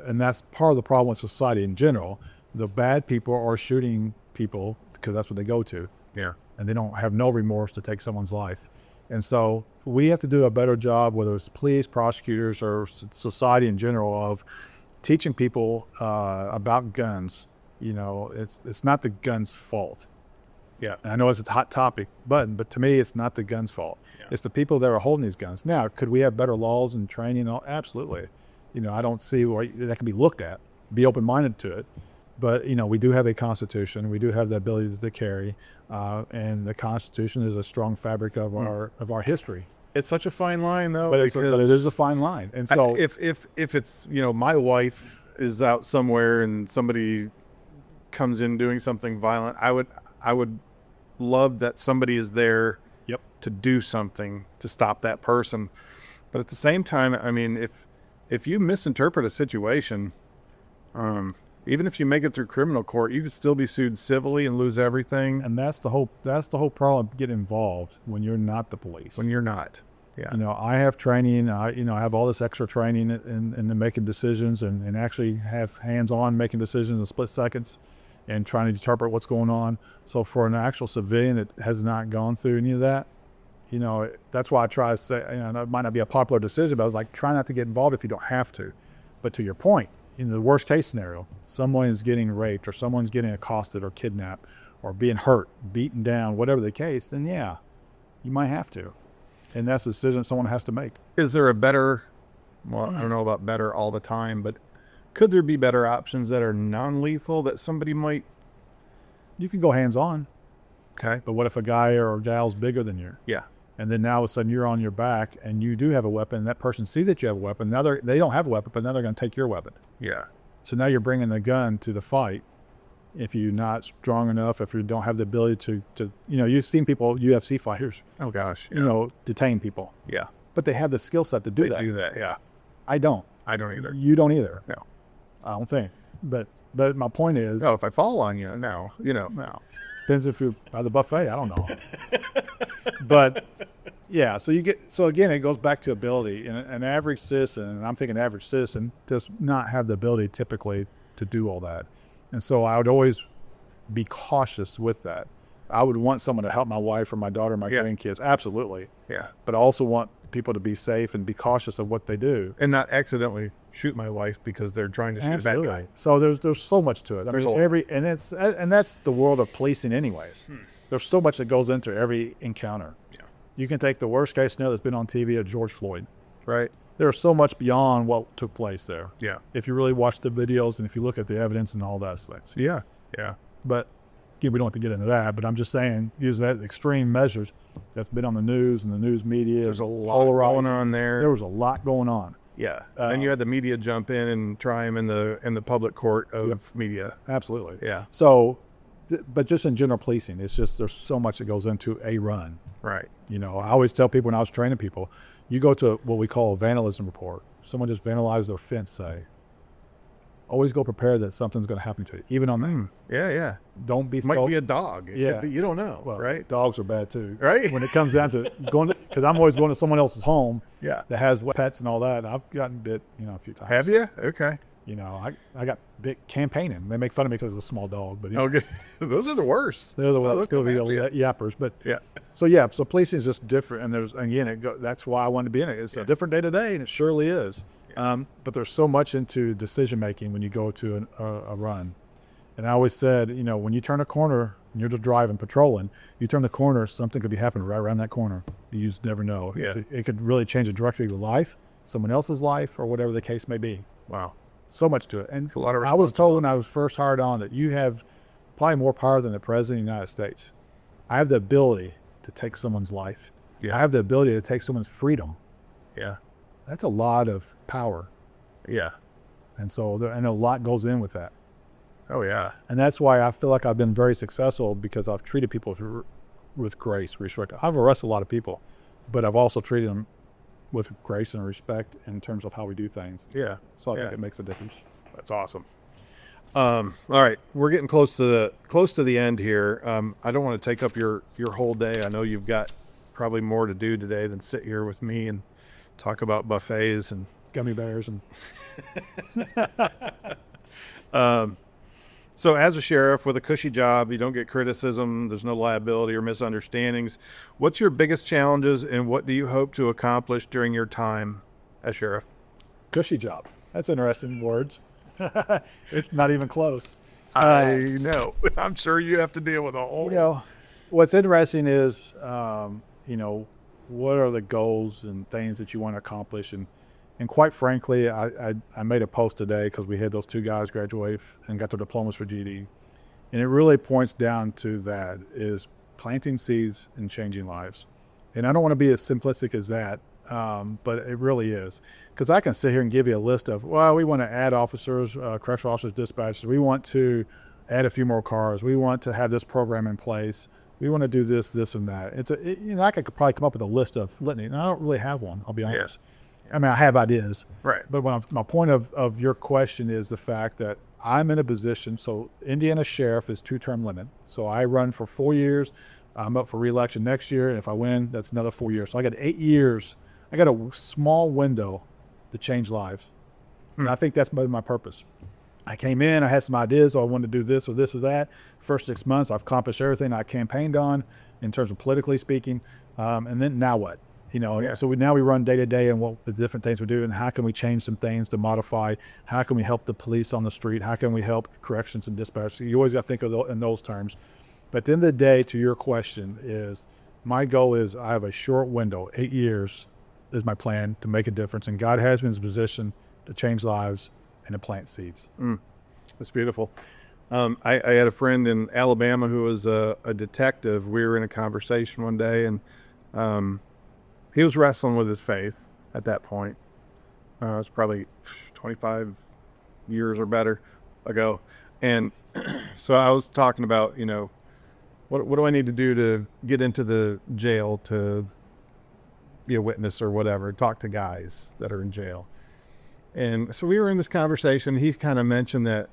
and that's part of the problem with society in general. The bad people are shooting people because that's what they go to. Yeah. And they don't have no remorse to take someone's life. And so we have to do a better job, whether it's police, prosecutors, or society in general, of teaching people about guns. You know, it's not the gun's fault. Yeah. And I know it's a hot topic, but to me, it's not the gun's fault. Yeah. It's the people that are holding these guns. Now, could we have better laws and training? Absolutely. You know, I don't see why that can be looked at. Be open-minded to it. But, you know, we do have a Constitution. We do have the ability to carry. And the Constitution is a strong fabric of our history. It's such a fine line, though. But it is a fine line. And so if it's, you know, my wife is out somewhere and somebody comes in doing something violent, I would love that somebody is there to do something to stop that person. But at the same time, I mean, if you misinterpret a situation, even if you make it through criminal court, you could still be sued civilly and lose everything. And that's the whole problem. Get involved when you're not the police. When you're not. Yeah. You know, I have training. I have all this extra training in making decisions and actually have hands-on making decisions in split seconds and trying to interpret what's going on. So for an actual civilian that has not gone through any of that, you know, that's why I try to say, you know, it might not be a popular decision, but I was like, try not to get involved if you don't have to. But to your point, in the worst case scenario, someone is getting raped or someone's getting accosted or kidnapped or being hurt, beaten down, whatever the case, then yeah, you might have to. And that's a decision someone has to make. Is there a better, well, I don't know about better all the time, but could there be better options that are non-lethal that somebody might? You can go hands-on. Okay. But what if a guy or a gal's bigger than you? Yeah. And then now all of a sudden you're on your back and you do have a weapon. And that person sees that you have a weapon. Now they don't have a weapon, but now they're going to take your weapon. Yeah. So now you're bringing the gun to the fight. If you're not strong enough, if you don't have the ability to you know, you've seen people, UFC fighters. Oh gosh. Yeah. You know, detain people. Yeah. But they have the skill set to do that. They do that. Yeah. I don't. I don't either. You don't either. No. I don't think. But my point is. No, if I fall on you, no. You know. No. Depends if you're by the buffet. I don't know. But yeah, so again, it goes back to ability. And an average citizen, and I'm thinking average citizen, does not have the ability typically to do all that. And so I would always be cautious with that. I would want someone to help my wife or my daughter or my grandkids. Absolutely. Yeah. But I also want people to be safe and be cautious of what they do. And not accidentally shoot my wife because they're trying to shoot a bad guy. So there's so much to it. I There's mean, and that's the world of policing anyways. There's so much that goes into every encounter. Yeah. You can take the worst case scenario that's been on TV of George Floyd. Right. There's so much beyond what took place there. Yeah. If you really watch the videos and if you look at the evidence and all that stuff. Yeah. Yeah. But again, we don't have to get into that, but I'm just saying, use that extreme measures that's been on the news and the news media. There's a lot going on there. There was a lot going on. Yeah. And you had the media jump in and try him in the public court of media. Absolutely. Yeah. So, but just in general policing, it's just there's so much that goes into a run. Right. You know, I always tell people when I was training people, you go to what we call a vandalism report. Someone just vandalized their fence, say. Always go prepared that something's going to happen to you, even on that. Yeah, yeah. Don't be Might be a dog. It could be, you don't know, well, right? Dogs are bad too, right? When it comes down to going, because I'm always going to someone else's home, that has pets and all that. I've gotten bit, a few times. Have you? Okay. I got bit campaigning. They make fun of me because it's a small dog, but those are the worst. They're the ones that be yappers. But so policing is just different, and that's why I wanted to be in it. It's a different day to day, and it surely is. But there's so much into decision making when you go to a run. And I always said, when you turn a corner and you're just driving, patrolling, you turn the corner, something could be happening right around that corner. You just never know. Yeah. It could really change the trajectory of your life, someone else's life, or whatever the case may be. Wow. So much to it. And a lot of I was told when I was first hired on that you have probably more power than the President of the United States. I have the ability to take someone's life. Yeah. I have the ability to take someone's freedom. Yeah. That's a lot of power. Yeah. And so and a lot goes in with that. Oh yeah. And that's why I feel like I've been very successful, because I've treated people with grace, respect. I've arrested a lot of people, but I've also treated them with grace and respect in terms of how we do things. Yeah. So I think it makes a difference. That's awesome. All right, we're getting close to the end here. I don't want to take up your whole day. I know you've got probably more to do today than sit here with me and talk about buffets and Gummy bears and so as a sheriff with a cushy job, you don't get criticism, there's no liability or misunderstandings. What's your biggest challenges, and what do you hope to accomplish during your time as sheriff? cushy job. That's interesting words. It's not even close. I know. I'm sure you have to deal with a whole... You know, what's interesting is, what are the goals and things that you want to accomplish? And quite frankly, I made a post today because we had those 2 guys graduate and got their diplomas for GD. And it really points down to that, is planting seeds and changing lives. And I don't want to be as simplistic as that, but it really is. Because I can sit here and give you a list of, well, we want to add officers, correctional officers, dispatchers. We want to add a few more cars. We want to have this program in place. We want to do this, this, and that. I could probably come up with a list of litany, and I don't really have one, I'll be honest. I mean, I have ideas. Right. But my point of your question is the fact that I'm in a position, so Indiana sheriff is 2-term limit. So I run for 4 years. I'm up for re-election next year, and if I win, that's another 4 years. So I got 8 years. I got a small window to change lives. And I think that's my purpose. I came in, I had some ideas, I wanted to do this or this or that. First 6 months, I've accomplished everything I campaigned on in terms of politically speaking. And then now what? So now we run day to day and what the different things we do, and how can we change some things to modify? How can we help the police on the street? How can we help corrections and dispatch? You always got to think of in those terms. But at the end of the day, to your question, is my goal is I have a short window, 8 years is my plan to make a difference. And God has me in a position to change lives and to plant seeds. That's beautiful. I had a friend in Alabama who was a detective. We were in a conversation one day, and he was wrestling with his faith at that point. It was probably 25 years or better ago. And so I was talking about, what do I need to do to get into the jail to be a witness or whatever, talk to guys that are in jail. And so we were in this conversation. He kind of mentioned that,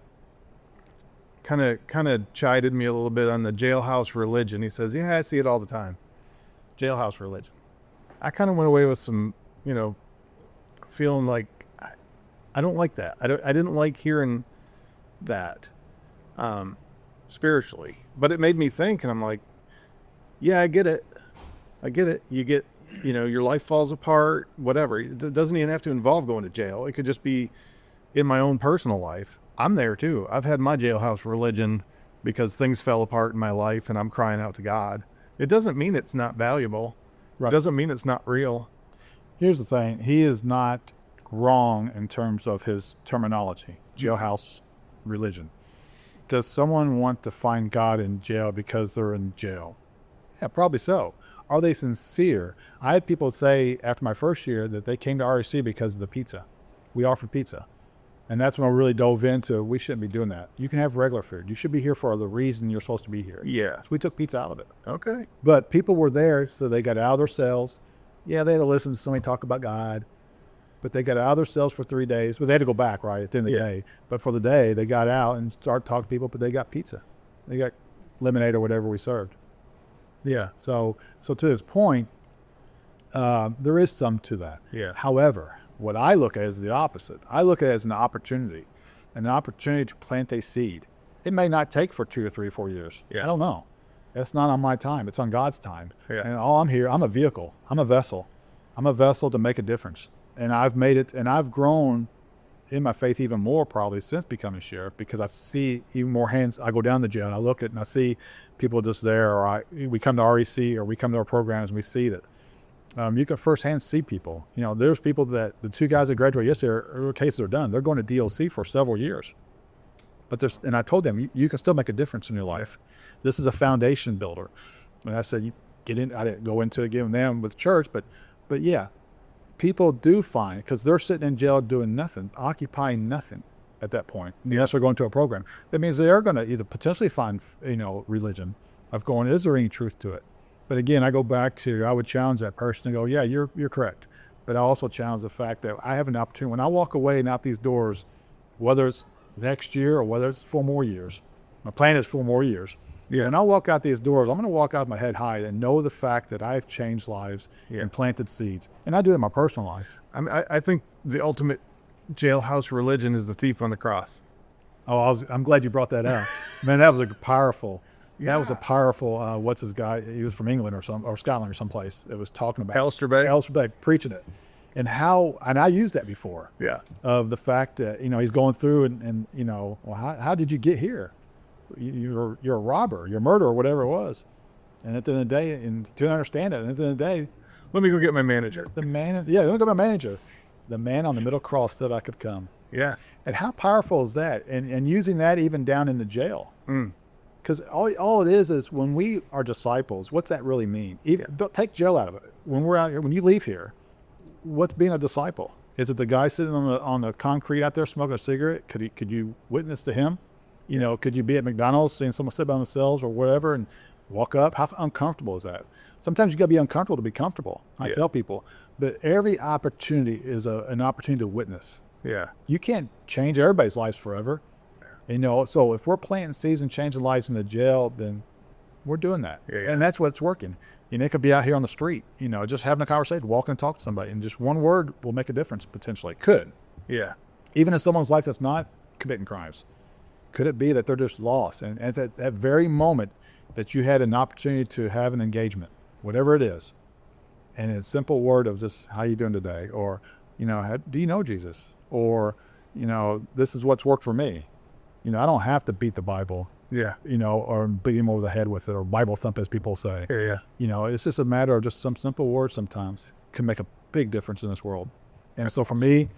kind of chided me a little bit on the jailhouse religion. He says, yeah, I see it all the time. Jailhouse religion. I kind of went away with some, feeling like I don't like that. I didn't like hearing that spiritually, but it made me think, and I'm like, yeah, I get it. You get, your life falls apart, whatever. It doesn't even have to involve going to jail. It could just be in my own personal life. I'm there too. I've had my jailhouse religion because things fell apart in my life and I'm crying out to God. It doesn't mean it's not valuable. Right. It doesn't mean it's not real. Here's the thing. He is not wrong in terms of his terminology, jailhouse religion. Does someone want to find God in jail because they're in jail? Yeah, probably so. Are they sincere? I had people say after my first year that they came to REC because of the pizza. We offered pizza. And that's when I really dove into, we shouldn't be doing that. You can have regular food. You should be here for the reason you're supposed to be here. Yeah. So we took pizza out of it. Okay. But people were there, so they got out of their cells. Yeah, they had to listen to somebody talk about God. But they got out of their cells for 3 days. Well, they had to go back, right, at the end of the day. But for the day, they got out and started talking to people, but they got pizza. They got lemonade or whatever we served. Yeah. So to his point, there is some to that. Yeah. However, what I look at is the opposite. I look at it as an opportunity to plant a seed. It may not take for 2 or 3 or 4 years. Yeah. I don't know. That's not on my time. It's on God's time. Yeah. And all I'm here, I'm a vehicle. I'm a vessel. I'm a vessel to make a difference. And I've made it, and I've grown in my faith even more probably since becoming sheriff, because I see even more hands. I go down the jail and I look at and I see people just there, or we come to REC or we come to our programs and we see that. You can firsthand see people. There's people that the 2 guys that graduated yesterday, their cases are done. They're going to DOC for several years. And I told them, you can still make a difference in your life. This is a foundation builder. And I said, you get in. I didn't go into it, giving them with church, but yeah, people do find, because they're sitting in jail doing nothing, occupying nothing at that point, unless they're going to a program, that means they are going to either potentially find, religion of going, is there any truth to it? But again, I go back to, I would challenge that person to go, yeah, you're correct. But I also challenge the fact that I have an opportunity, when I walk away and out these doors, whether it's next year or whether it's 4 more years, my plan is 4 more years. Yeah. And I'll walk out these doors, I'm going to walk out with my head high and know the fact that I've changed lives and planted seeds. And I do it in my personal life. I think the ultimate jailhouse religion is the thief on the cross. Oh, I'm glad you brought that out. Man, that was a powerful, that was a powerful, what's his guy? He was from England or Scotland or someplace. It was talking about Alistair Begg. Alistair Begg preaching it. And I used that before. Yeah. Of the fact that, he's going through and well, how did you get here? You're a robber, you're a murderer, whatever it was. And at the end of the day, and to understand it, and at the end of the day, let me go get my manager. let me go get my manager. The man on the middle cross said I could come. Yeah. And how powerful is that? And using that even down in the jail. Because all it is when we are disciples, what's that really mean? Don't take jail out of it. When we're out here, when you leave here, what's being a disciple? Is it the guy sitting on the concrete out there smoking a cigarette? Could you witness to him? Could you be at McDonald's seeing someone sit by themselves or whatever and walk up? How uncomfortable is that? Sometimes you got to be uncomfortable to be comfortable. I tell people, but every opportunity is an opportunity to witness. Yeah. You can't change everybody's lives forever. So if we're planting seeds and changing lives in the jail, then we're doing that. Yeah. And that's what's working. It could be out here on the street, just having a conversation, walking and talking to somebody, and just one word will make a difference potentially. Could. Yeah. Even in someone's life that's not committing crimes. Could it be that they're just lost? And at that very moment that you had an opportunity to have an engagement, whatever it is, and a simple word of just, how you doing today? Or, do you know Jesus? Or, this is what's worked for me. I don't have to beat the Bible. Yeah. Or beat him over the head with it, or Bible thump, as people say. Yeah. It's just a matter of just some simple words sometimes can make a big difference in this world. And so for me,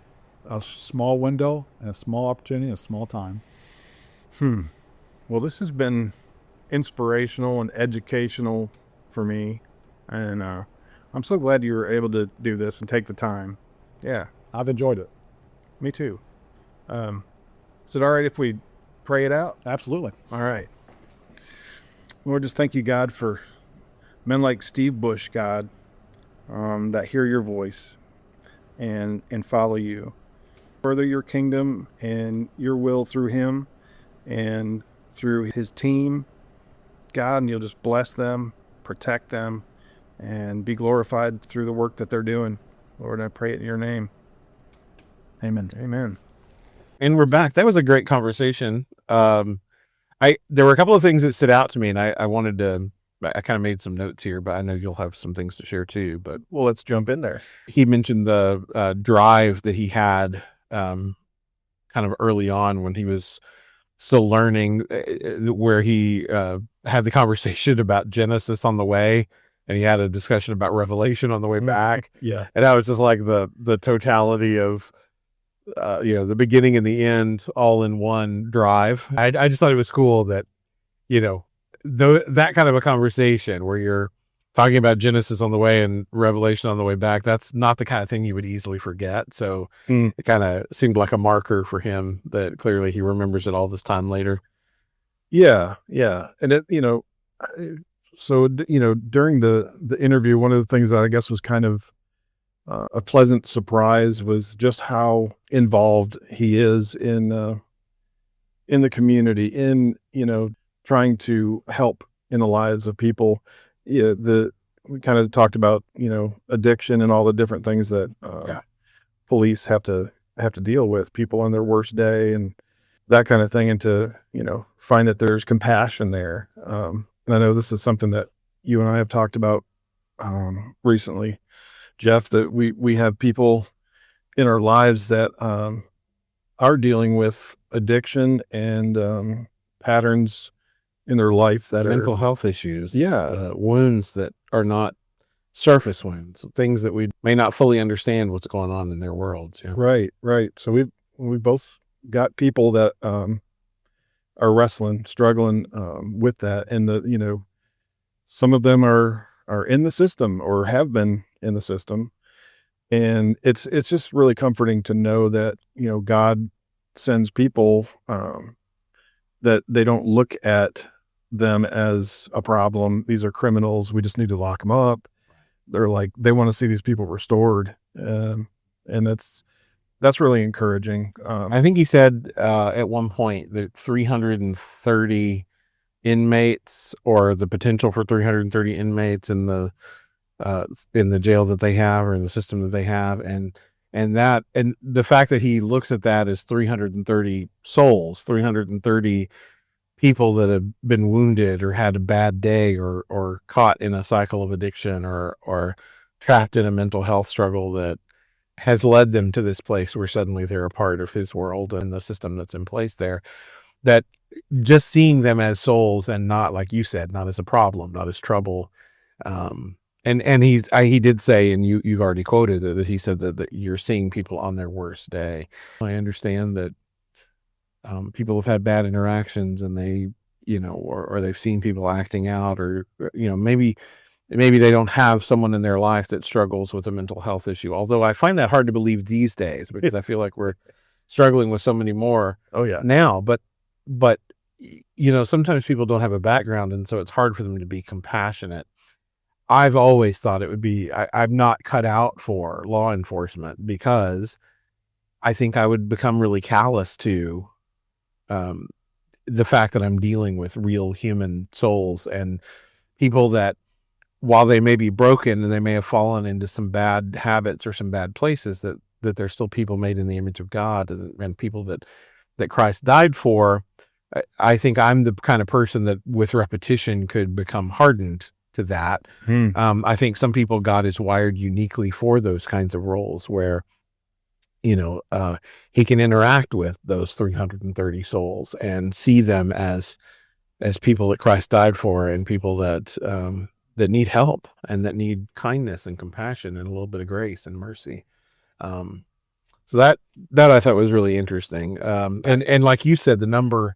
a small window and a small opportunity, a small time. Well, this has been inspirational and educational for me. And I'm so glad you were able to do this and take the time. Yeah. I've enjoyed it. Me too. Is it all right if we pray it out? Absolutely. All right. Lord, just thank you, God, for men like Steve Bush, God, that hear your voice and follow you. Further your kingdom and your will through him and through his team, God, and you'll just bless them, protect them, and be glorified through the work that they're doing. Lord, I pray it in your name. Amen. Amen. And we're back. That was a great conversation. There were a couple of things that stood out to me, and I kind of made some notes here, but I know you'll have some things to share too. But Well, let's jump in there. he mentioned the drive that he had kind of early on when he was still learning, where he had the conversation about Genesis on the way, and he had a discussion about Revelation on the way back. Yeah. And I was just like the totality of the beginning and the end all in one drive. I just thought it was cool that that kind of a conversation where you're talking about Genesis on the way and Revelation on the way back, that's not the kind of thing you would easily forget. So it kind of seemed like a marker for him that clearly he remembers it all this time later. Yeah. Yeah. And it, so, during the interview, one of the things that I guess was kind of a pleasant surprise was just how involved he is in the community, in, trying to help in the lives of people. Yeah, we kind of talked about, addiction and all the different things that police have to deal with, people on their worst day and that kind of thing, and to, find that there's compassion there. And I know this is something that you and I have talked about recently, Jeff, that we have people in our lives that are dealing with addiction and patterns in their life that Mental are health issues. Yeah. Wounds that are not surface wounds, things that we may not fully understand what's going on in their worlds. Yeah. right. So we both got people that are wrestling, struggling with that, and some of them are in the system or have been in the system, And it's just really comforting to know that, God sends people, that they don't look at them as a problem. These are criminals. We just need to lock them up. They're like, they want to see these people restored. And that's really encouraging. I think he said at one point that 330 inmates, or the potential for 330 inmates in the jail that they have, or in the system that they have, and the fact that he looks at that as 330 souls, 330 people that have been wounded or had a bad day, or caught in a cycle of addiction, or trapped in a mental health struggle that has led them to this place where suddenly they're a part of his world and the system that's in place there. That just seeing them as souls, and not, like you said, not as a problem, not as trouble. And he did say, and you've already quoted it, that he said that you're seeing people on their worst day. I understand that people have had bad interactions, and they, or they've seen people acting out, or, maybe they don't have someone in their life that struggles with a mental health issue. Although I find that hard to believe these days, because I feel like we're struggling with so many more now. But sometimes people don't have a background, and so it's hard for them to be compassionate. I've always thought it would be, I'm not cut out for law enforcement, because I think I would become really callous to the fact that I'm dealing with real human souls, and people that, while they may be broken and they may have fallen into some bad habits or some bad places, that they're still people made in the image of God, and people that Christ died for. I think I'm the kind of person that with repetition could become hardened to that. I think some people God is wired uniquely for those kinds of roles, where he can interact with those 330 souls and see them as people that Christ died for, and people that need help, and that need kindness and compassion and a little bit of grace and mercy. So that I thought was really interesting. And like you said, the number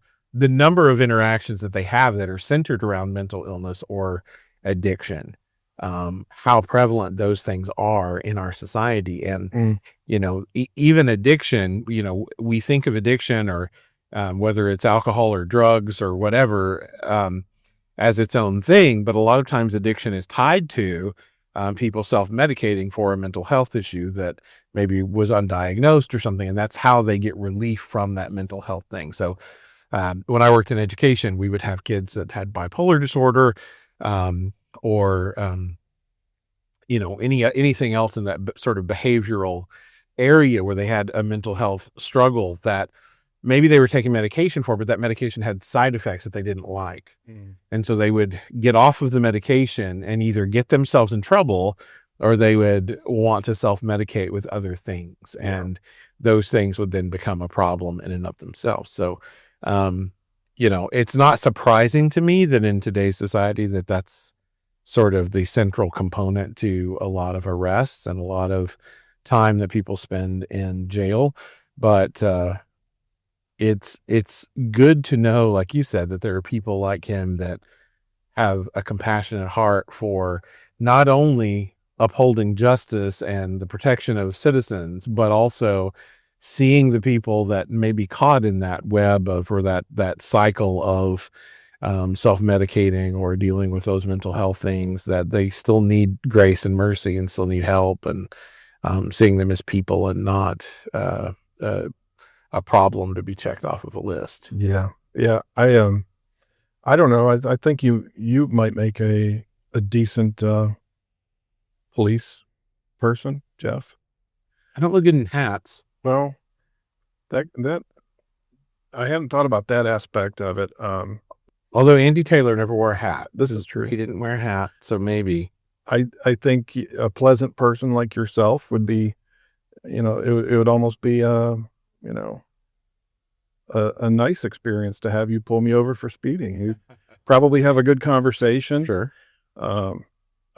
of interactions that they have that are centered around mental illness or addiction, how prevalent those things are in our society. And, even addiction, we think of addiction, or whether it's alcohol or drugs or whatever, as its own thing. But a lot of times addiction is tied to people self-medicating for a mental health issue that maybe was undiagnosed or something. And that's how they get relief from that mental health thing. So when I worked in education, we would have kids that had bipolar disorder, or anything else in that sort of behavioral area where they had a mental health struggle that maybe they were taking medication for, but that medication had side effects that they didn't like. And so they would get off of the medication and either get themselves in trouble, or they would want to self-medicate with other things. And those things would then become a problem in and of themselves. So, it's not surprising to me that in today's society that's sort of the central component to a lot of arrests and a lot of time that people spend in jail. But it's good to know, like you said, that there are people like him that have a compassionate heart for not only upholding justice and the protection of citizens, but also seeing the people that may be caught in that web of, or that cycle of self-medicating or dealing with those mental health things, that they still need grace and mercy and still need help, and seeing them as people and not a problem to be checked off of a list. Yeah. I don't know. I think you might make a decent police person, Jeff. I don't look good in hats. Well, that I hadn't thought about that aspect of it. Although Andy Taylor never wore a hat. This is true. He didn't wear a hat, so maybe. I think a pleasant person like yourself would be, it would almost be a nice experience to have you pull me over for speeding. You probably have a good conversation. Sure.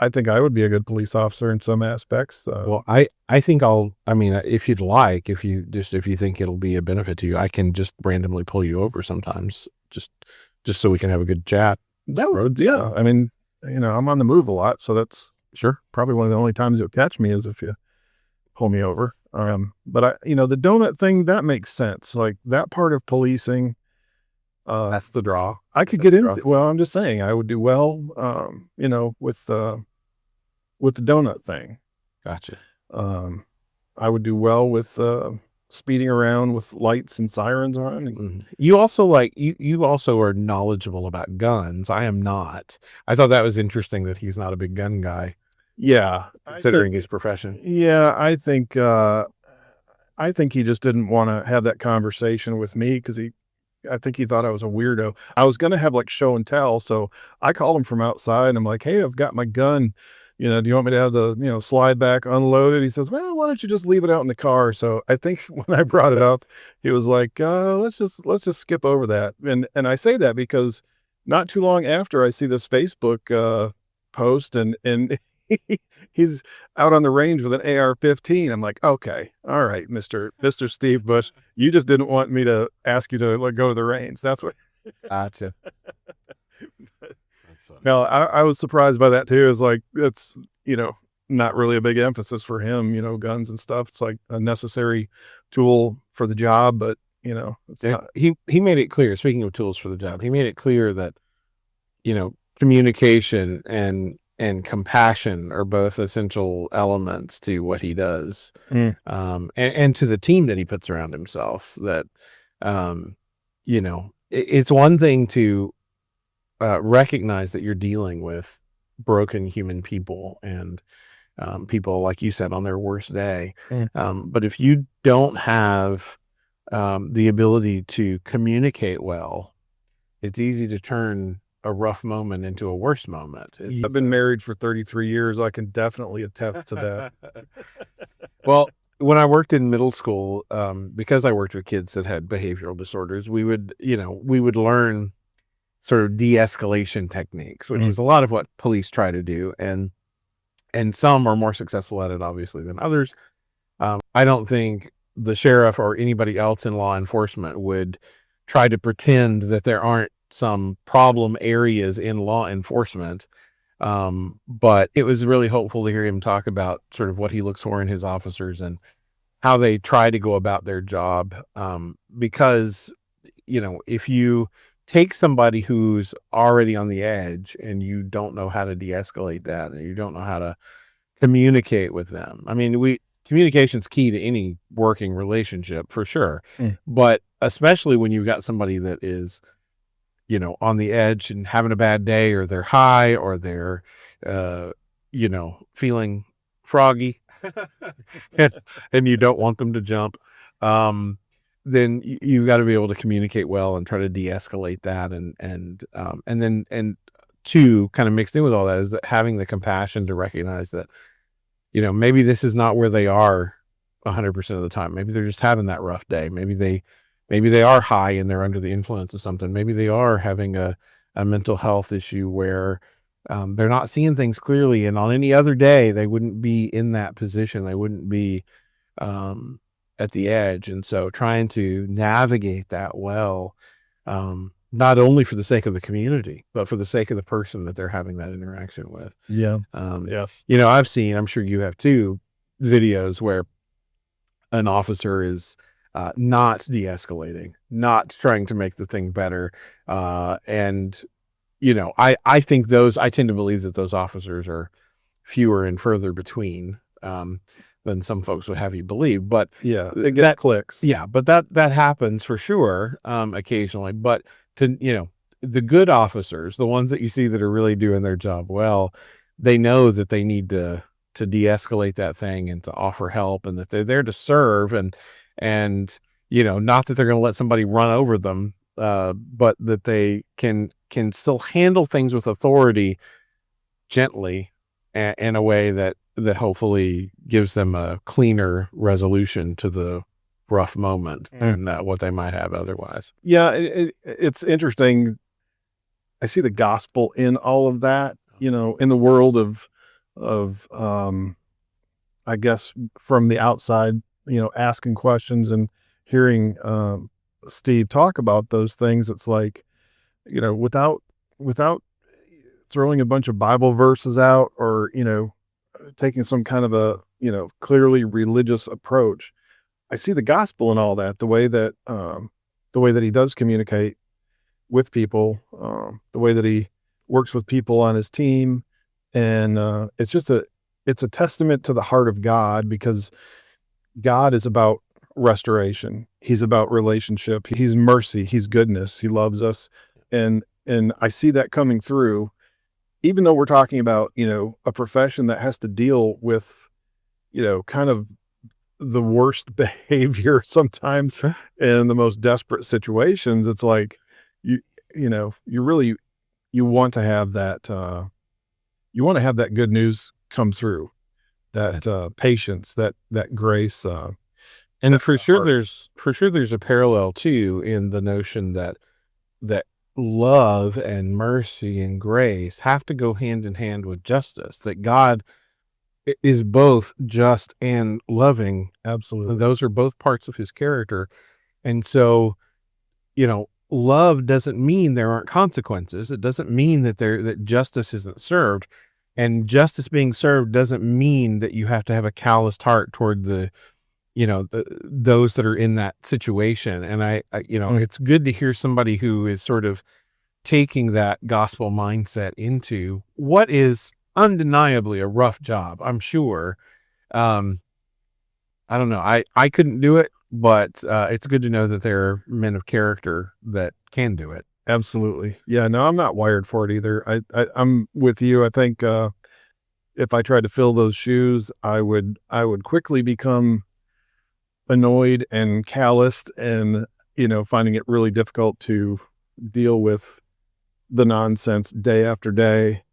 I think I would be a good police officer in some aspects. Well, I think if you'd like, if you think it'll be a benefit to you, I can just randomly pull you over sometimes, just so we can have a good chat. Yeah. I mean, I'm on the move a lot, so that's sure probably one of the only times you'll catch me is if you pull me over. But the donut thing, that makes sense. Like that part of policing, That's the draw. I could get into. Well, I'm just saying I would do well, with the donut thing. Gotcha. I would do well with speeding around with lights and sirens on. Mhm. You also you also are knowledgeable about guns. I am not. I thought that was interesting that he's not a big gun guy, Yeah, considering his profession. Yeah, I think he just didn't want to have that conversation with me because I think he thought I was a weirdo. I was going to have like show and tell. So I called him from outside and I'm like, hey, I've got my gun. Do you want me to have the, slide back unloaded? He says, well, why don't you just leave it out in the car? So I think when I brought it up, he was like, let's just skip over that. And I say that because not too long after I see this Facebook post and he's out on the range with an AR-15. I'm like, okay, all right, Mr. Steve Bush, you just didn't want me to ask you to go to the range. That's what. Gotcha. No, I was surprised by that too. It's like it's not really a big emphasis for him. Guns and stuff. It's like a necessary tool for the job, but it's not. He made it clear. Speaking of tools for the job, he made it clear that communication and compassion are both essential elements to what he does, and to the team that he puts around himself. That it's one thing to recognize that you're dealing with broken human people and people, like you said, on their worst day. But if you don't have the ability to communicate well, it's easy to turn a rough moment into a worse moment. I've been married for 33 years. I can definitely attest to that. Well, when I worked in middle school, because I worked with kids that had behavioral disorders, we would learn sort of de-escalation techniques, which is a lot of what police try to do. And some are more successful at it, obviously, than others. I don't think the sheriff or anybody else in law enforcement would try to pretend that there aren't some problem areas in law enforcement. But it was really hopeful to hear him talk about sort of what he looks for in his officers and how they try to go about their job. Because, if you take somebody who's already on the edge and you don't know how to de-escalate that, and you don't know how to communicate with them. I mean, communication's key to any working relationship for sure. But especially when you've got somebody that is, on the edge and having a bad day, or they're high, or they're, feeling froggy and you don't want them to jump. Then you got to be able to communicate well and try to de-escalate that. And then two, kind of mixed in with all that, is that having the compassion to recognize that, maybe this is not where they are 100% of the time. Maybe they're just having that rough day. Maybe they are high and they're under the influence of something. Maybe they are having a mental health issue where they're not seeing things clearly. And on any other day, they wouldn't be in that position. They wouldn't be at the edge. And so trying to navigate that well, not only for the sake of the community, but for the sake of the person that they're having that interaction with. Yeah. I've seen, I'm sure you have too, videos where an officer is not de-escalating, not trying to make the thing better. I tend to believe that those officers are fewer and further between than some folks would have you believe. But yeah, it get clicks. Yeah, but that happens for sure occasionally. But the good officers, the ones that you see that are really doing their job well, they know that they need to de-escalate that thing and to offer help, and that they're there to serve, and not that they're going to let somebody run over them, but that they can still handle things with authority gently, in a way that hopefully gives them a cleaner resolution to the rough moment than what they might have otherwise. Yeah, it's interesting. I see the gospel in all of that, in the world of I guess from the outside, asking questions and hearing Steve talk about those things. It's like, without throwing a bunch of Bible verses out, or taking some kind of a clearly religious approach. I see the gospel in all that, the way that he does communicate with people, the way that he works with people on his team. And it's a testament to the heart of God, because God is about restoration. He's about relationship. He's mercy. He's goodness. He loves us. And I see that coming through, even though we're talking about, a profession that has to deal with, kind of the worst behavior sometimes. Sure. In the most desperate situations. It's like, you want to have that, good news come through, that patience, that grace. And for sure there's a parallel too in the notion that love and mercy and grace have to go hand in hand with justice, that God is both just and loving. Absolutely. Those are both parts of his character. And so, love doesn't mean there aren't consequences. It doesn't mean that justice isn't served. And justice being served doesn't mean that you have to have a calloused heart toward those that are in that situation. And I it's good to hear somebody who is sort of taking that gospel mindset into what is undeniably a rough job, I'm sure. I don't know. I couldn't do it, but it's good to know that there are men of character that can do it. Absolutely. Yeah, no, I'm not wired for it either. I'm with you. I think if I tried to fill those shoes, I would quickly become annoyed and calloused, and finding it really difficult to deal with the nonsense day after day.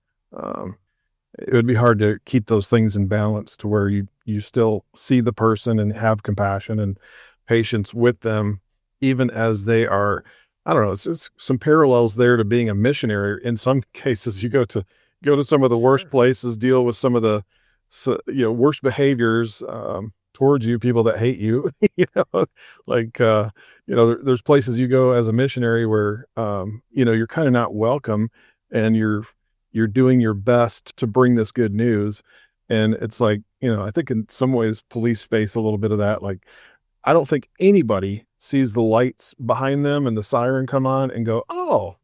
It would be hard to keep those things in balance to where you still see the person and have compassion and patience with them, even as they are. I don't know. It's just some parallels there to being a missionary. In some cases, you go to some of the worst places, deal with some of the worst behaviors towards you, people that hate you. There's places you go as a missionary where you're kind of not welcome, and you're doing your best to bring this good news. And it's like, I think in some ways police face a little bit of that. Like, I don't think anybody sees the lights behind them and the siren come on and go, "Oh,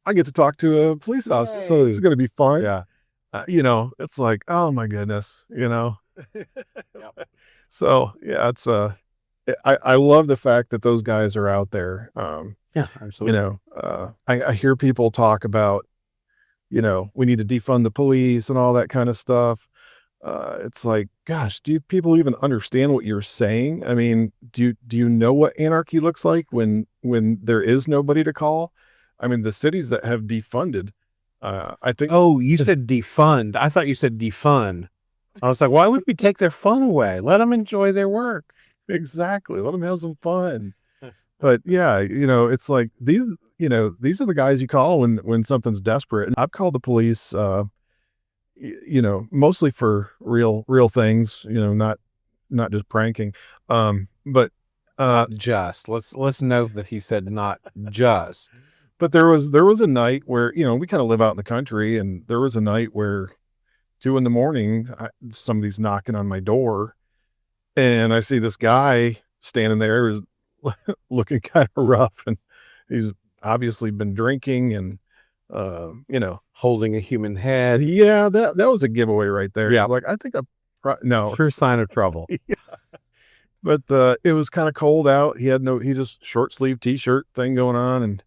I get to talk to a police officer, so this is going to be fun." Yeah. It's like, oh my goodness, So yeah, it's I love the fact that those guys are out there. Yeah, absolutely. I hear people talk about, we need to defund the police and all that kind of stuff. It's like, gosh, do people even understand what you're saying? I mean, do you know what anarchy looks like when there is nobody to call? I mean, the cities that have defunded, I think. Oh, you said defund. I thought you said defund. I was like, why would we take their fun away? Let them enjoy their work. Exactly. Let them have some fun. But yeah, it's like these are the guys you call when something's desperate. And I've called the police, mostly for real things, not just pranking. But just let's note that he said not just. But there was a night where, we kind of live out in the country, and there was a night where 2 a.m, somebody's knocking on my door, and I see this guy standing there is looking kind of rough, and he's obviously been drinking and, holding a human head. Yeah, that was a giveaway right there. Yeah. Like, I think no. Sure sign of trouble. Yeah. But it was kind of cold out. He just short sleeve t-shirt thing going on. And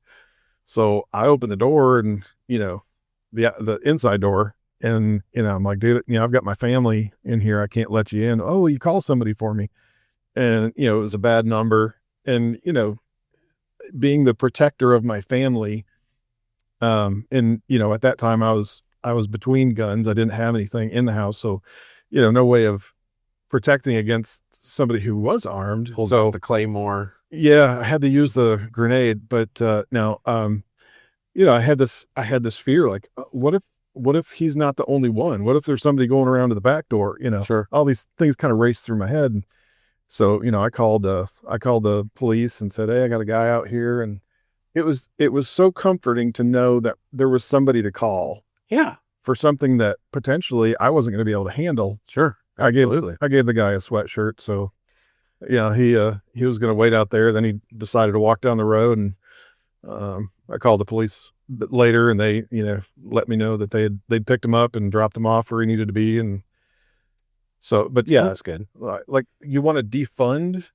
so I opened the door, and, the inside door, and, I'm like, dude, I've got my family in here. I can't let you in. Oh, you call somebody for me. And, it was a bad number. And, being the protector of my family, and, at that time I was between guns. I didn't have anything in the house. So, no way of protecting against somebody who was armed. Hold out the claymore. Yeah, I had to use the grenade, but now, I had this fear, like, what if he's not the only one? What if there's somebody going around to the back door? Sure. All these things kind of raced through my head. And so, I called the police and said, "Hey, I got a guy out here." And it was so comforting to know that there was somebody to call. Yeah. For something that potentially I wasn't going to be able to handle. Sure. Absolutely. I gave the guy a sweatshirt. So yeah, he was going to wait out there. Then he decided to walk down the road, and I called the police a bit later, and they, let me know that they'd picked him up and dropped him off where he needed to be. And so, but yeah, That's good. like you want to defund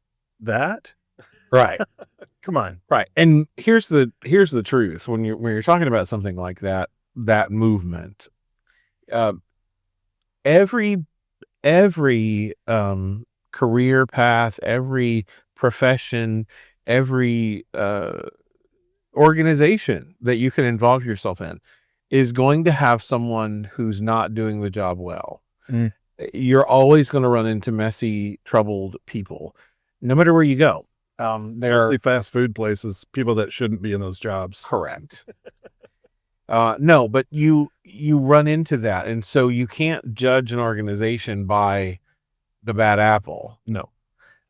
that? Right. Come on. Right. And here's the truth. When you're talking about something like that movement, every career path, every profession, every organization that you can involve yourself in is going to have someone who's not doing the job well. Mm. You're always going to run into messy, troubled people, no matter where you go. Mostly fast food places, people that shouldn't be in those jobs. Correct. No, but you run into that. And so you can't judge an organization by the bad apple. No.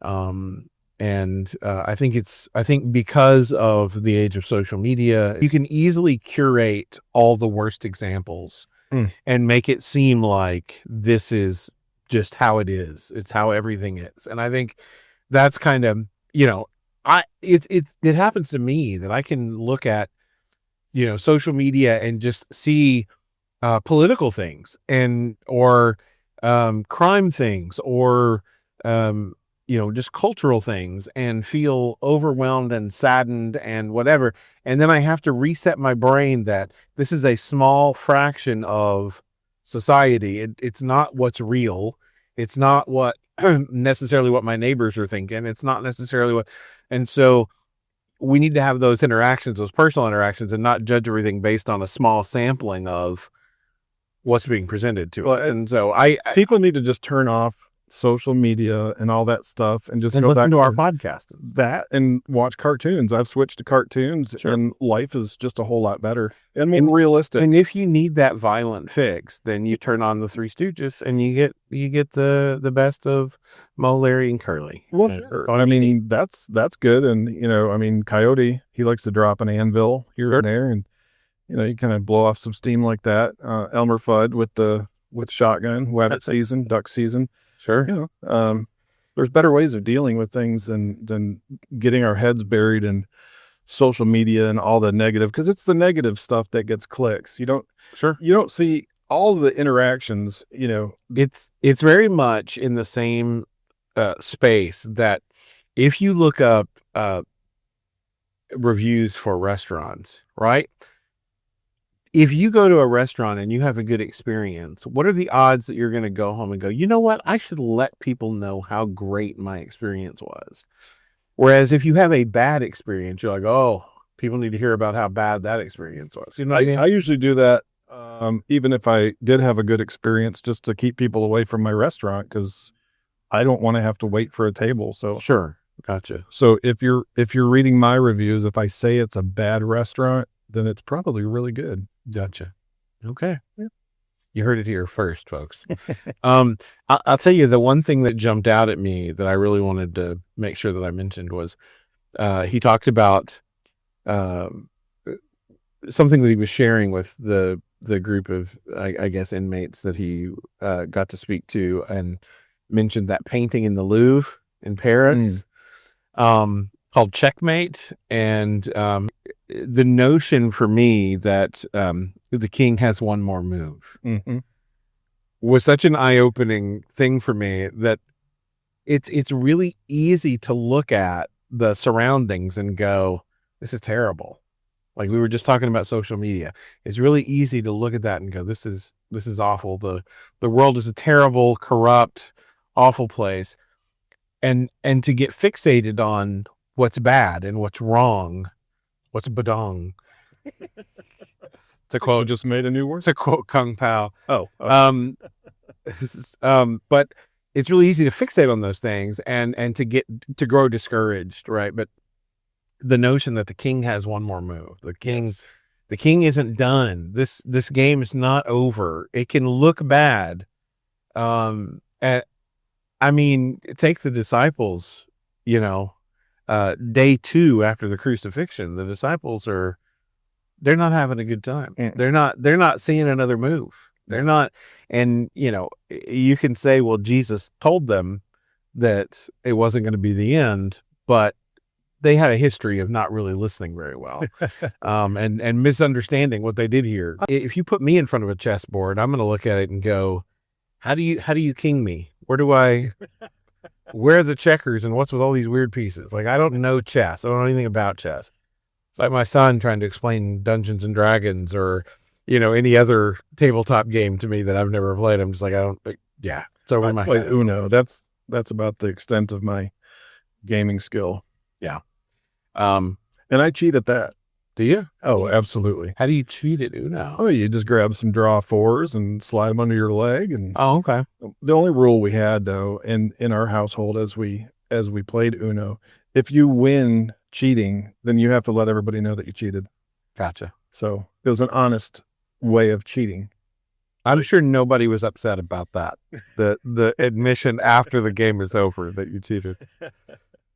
I think because of the age of social media, you can easily curate all the worst examples and make it seem like this is just how it is. It's how everything is. And I think that's kind of, it happens to me that I can look at, social media and just see political things or crime things or, just cultural things and feel overwhelmed and saddened and whatever. And then I have to reset my brain that this is a small fraction of society. It's not what's real. It's not what necessarily what my neighbors are thinking. It's not necessarily and so we need to have those interactions, those personal interactions, and not judge everything based on a small sampling of what's being presented to us. And so people need to just turn off social media and all that stuff and just go listen back to our podcast and watch cartoons. I've switched to cartoons. Sure. And life is just a whole lot better and more realistic. And if you need that violent fix, then you turn on the Three Stooges and you get the best of Moe, Larry, and Curly. Well, sure. I mean, that's good. And Coyote, he likes to drop an anvil here and there, and you kind of blow off some steam like that. Elmer Fudd with shotgun, rabbit season, duck season. Sure. There's better ways of dealing with things than getting our heads buried in social media and all the negative, because it's the negative stuff that gets clicks. You don't see all the interactions. It's very much in the same space that if you look up reviews for restaurants, right? If you go to a restaurant and you have a good experience, what are the odds that you're going to go home and go, you know what? I should let people know how great my experience was. Whereas if you have a bad experience, you're like, oh, people need to hear about how bad that experience was. You know what I mean? I usually do that, even if I did have a good experience, just to keep people away from my restaurant, because I don't want to have to wait for a table. So sure. Gotcha. So if you're reading my reviews, if I say it's a bad restaurant, then it's probably really good. Gotcha. Okay. Yeah. You heard it here first, folks. I'll tell you the one thing that jumped out at me that I really wanted to make sure that I mentioned was he talked about something that he was sharing with the group of, I guess, inmates that he got to speak to, and mentioned that painting in the Louvre in Paris called Checkmate. And the notion for me that the king has one more move was such an eye-opening thing for me, that it's really easy to look at the surroundings and go, this is terrible. Like we were just talking about social media. It's really easy to look at that and go, this is awful. The world is a terrible, corrupt, awful place. And to get fixated on what's bad and what's wrong, what's badong. To quote, just made a new word. To quote Kung Pao. Oh. But it's really easy to fixate on those things and to grow discouraged, right? But the notion that the king has one more move, the king isn't done. This game is not over. It can look bad. Take the disciples, day 2 after the crucifixion, the disciples they're not having a good time. They're not seeing another move. They're not, and you can say, well, Jesus told them that it wasn't going to be the end, but they had a history of not really listening very well, and misunderstanding what they did hear. If you put me in front of a chessboard, I'm going to look at it and go, how do you king me? Where are the checkers and what's with all these weird pieces? Like, I don't know chess. I don't know anything about chess. It's like my son trying to explain Dungeons and Dragons or, any other tabletop game to me that I've never played. I'm just like, it's over my play head. Uno. That's about the extent of my gaming skill. Yeah. And I cheat at that. Do you? Oh, absolutely. How do you cheat at Uno? Oh, you just grab some draw fours and slide them under your leg. And Oh, okay. the only rule we had, though, in our household as we played Uno, if you win cheating, then you have to let everybody know that you cheated. Gotcha. So it was an honest way of cheating. I'm sure nobody was upset about that. The admission after the game is over that you cheated.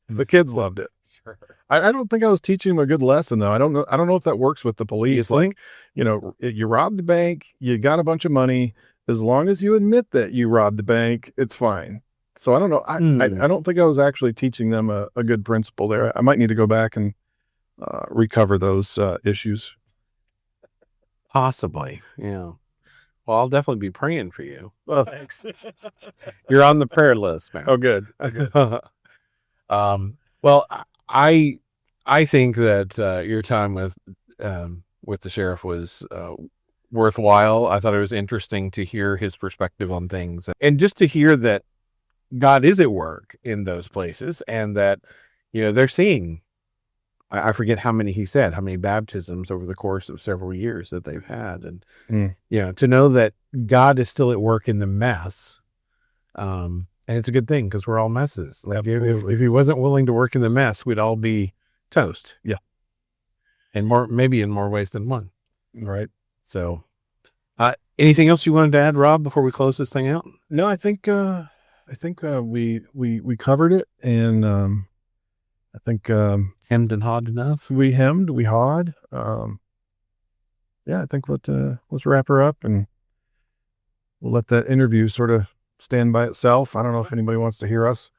The kids loved it. Sure. I don't think I was teaching them a good lesson, though. I don't know if that works with the police. You think? Like, you robbed the bank, you got a bunch of money. As long as you admit that you robbed the bank, it's fine. So I don't know. I don't think I was actually teaching them a good principle there. I might need to go back and recover those issues. Possibly. Yeah. Well, I'll definitely be praying for you. Well, thanks. You're on the prayer list, man. Oh, good. Well, I think that your time with the sheriff was worthwhile. I thought it was interesting to hear his perspective on things, and just to hear that God is at work in those places, and that they're seeing. I forget how many baptisms over the course of several years that they've had, and to know that God is still at work in the mess. And it's a good thing because we're all messes. Like if he wasn't willing to work in the mess, we'd all be toast. Yeah. And maybe in more ways than one. Right. So, anything else you wanted to add, Rob, before we close this thing out? No, I think we covered it, and I think Hemmed and hawed enough. we hawed. I think let's wrap her up, and we'll let that interview sort of stand by itself. I don't know if anybody wants to hear us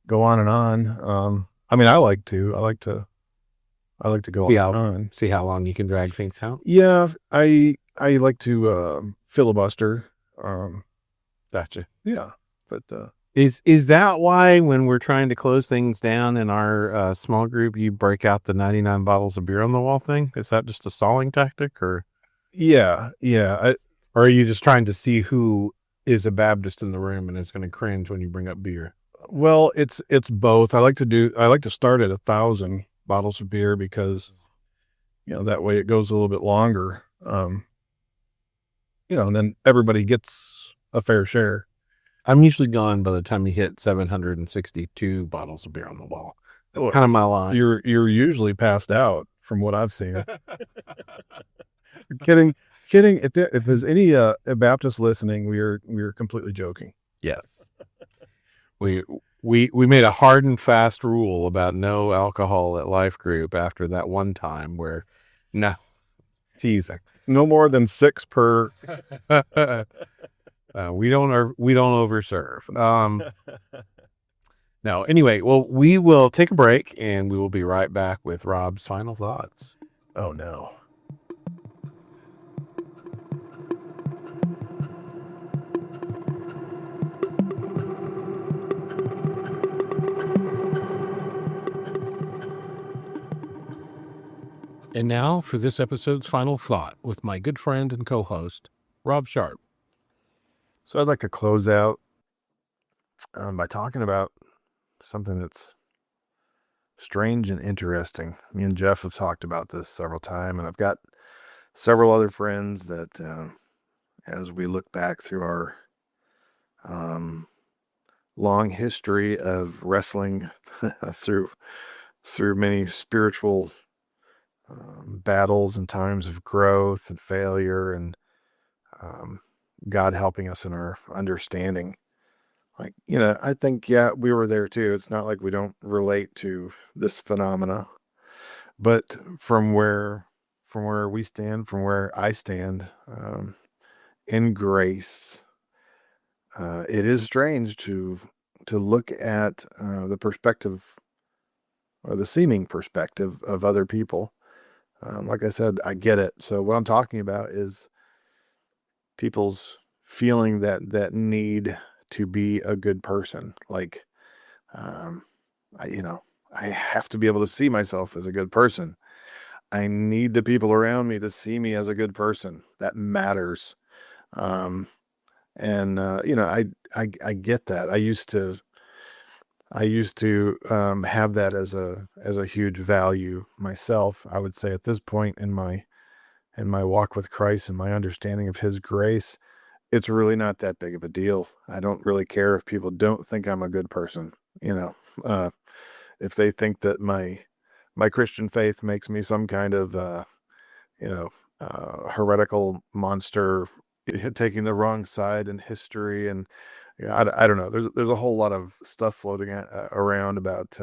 go on and on. I mean, I like to go on and on. See how long you can drag things out. Yeah, I like to filibuster. Gotcha. Yeah, but Is that why when we're trying to close things down in our small group, you break out the 99 bottles of beer on the wall thing? Is that just a stalling tactic, or? Yeah. Or are you just trying to see who is a Baptist in the room and is going to cringe when you bring up beer? Well, it's both. I like to start at 1,000 bottles of beer because, that way it goes a little bit longer. And then everybody gets a fair share. I'm usually gone by the time you hit 762 bottles of beer on the wall. That's kind of my line. You're usually passed out from what I've seen. Kidding. If there's any Baptist listening, we're completely joking. Yes. We made a hard and fast rule about no alcohol at Life Group after that one time where, no, teasing. No more than 6 per. We don't overserve. No. Anyway, well, we will take a break and we will be right back with Rob's final thoughts. Oh no. And now for this episode's final thought with my good friend and co-host, Rob Sharp. So I'd like to close out by talking about something that's strange and interesting. Me and Jeff have talked about this several times, and I've got several other friends that, as we look back through our long history of wrestling through many spiritual battles and times of growth and failure, and God helping us in our understanding. Like, I think, we were there too. It's not like we don't relate to this phenomena, but from where we stand, from where I stand, in grace. It is strange to look at the perspective or the seeming perspective of other people. Like I said, I get it. So what I'm talking about is people's feeling that need to be a good person. Like, I have to be able to see myself as a good person. I need the people around me to see me as a good person. That matters. Um, and I get that. I used to have that as a huge value myself. I would say at this point in my walk with Christ and my understanding of his grace, it's really not that big of a deal. I don't really care if people don't think I'm a good person. If they think that my Christian faith makes me some kind of heretical monster taking the wrong side in history, and I don't know. There's a whole lot of stuff floating around about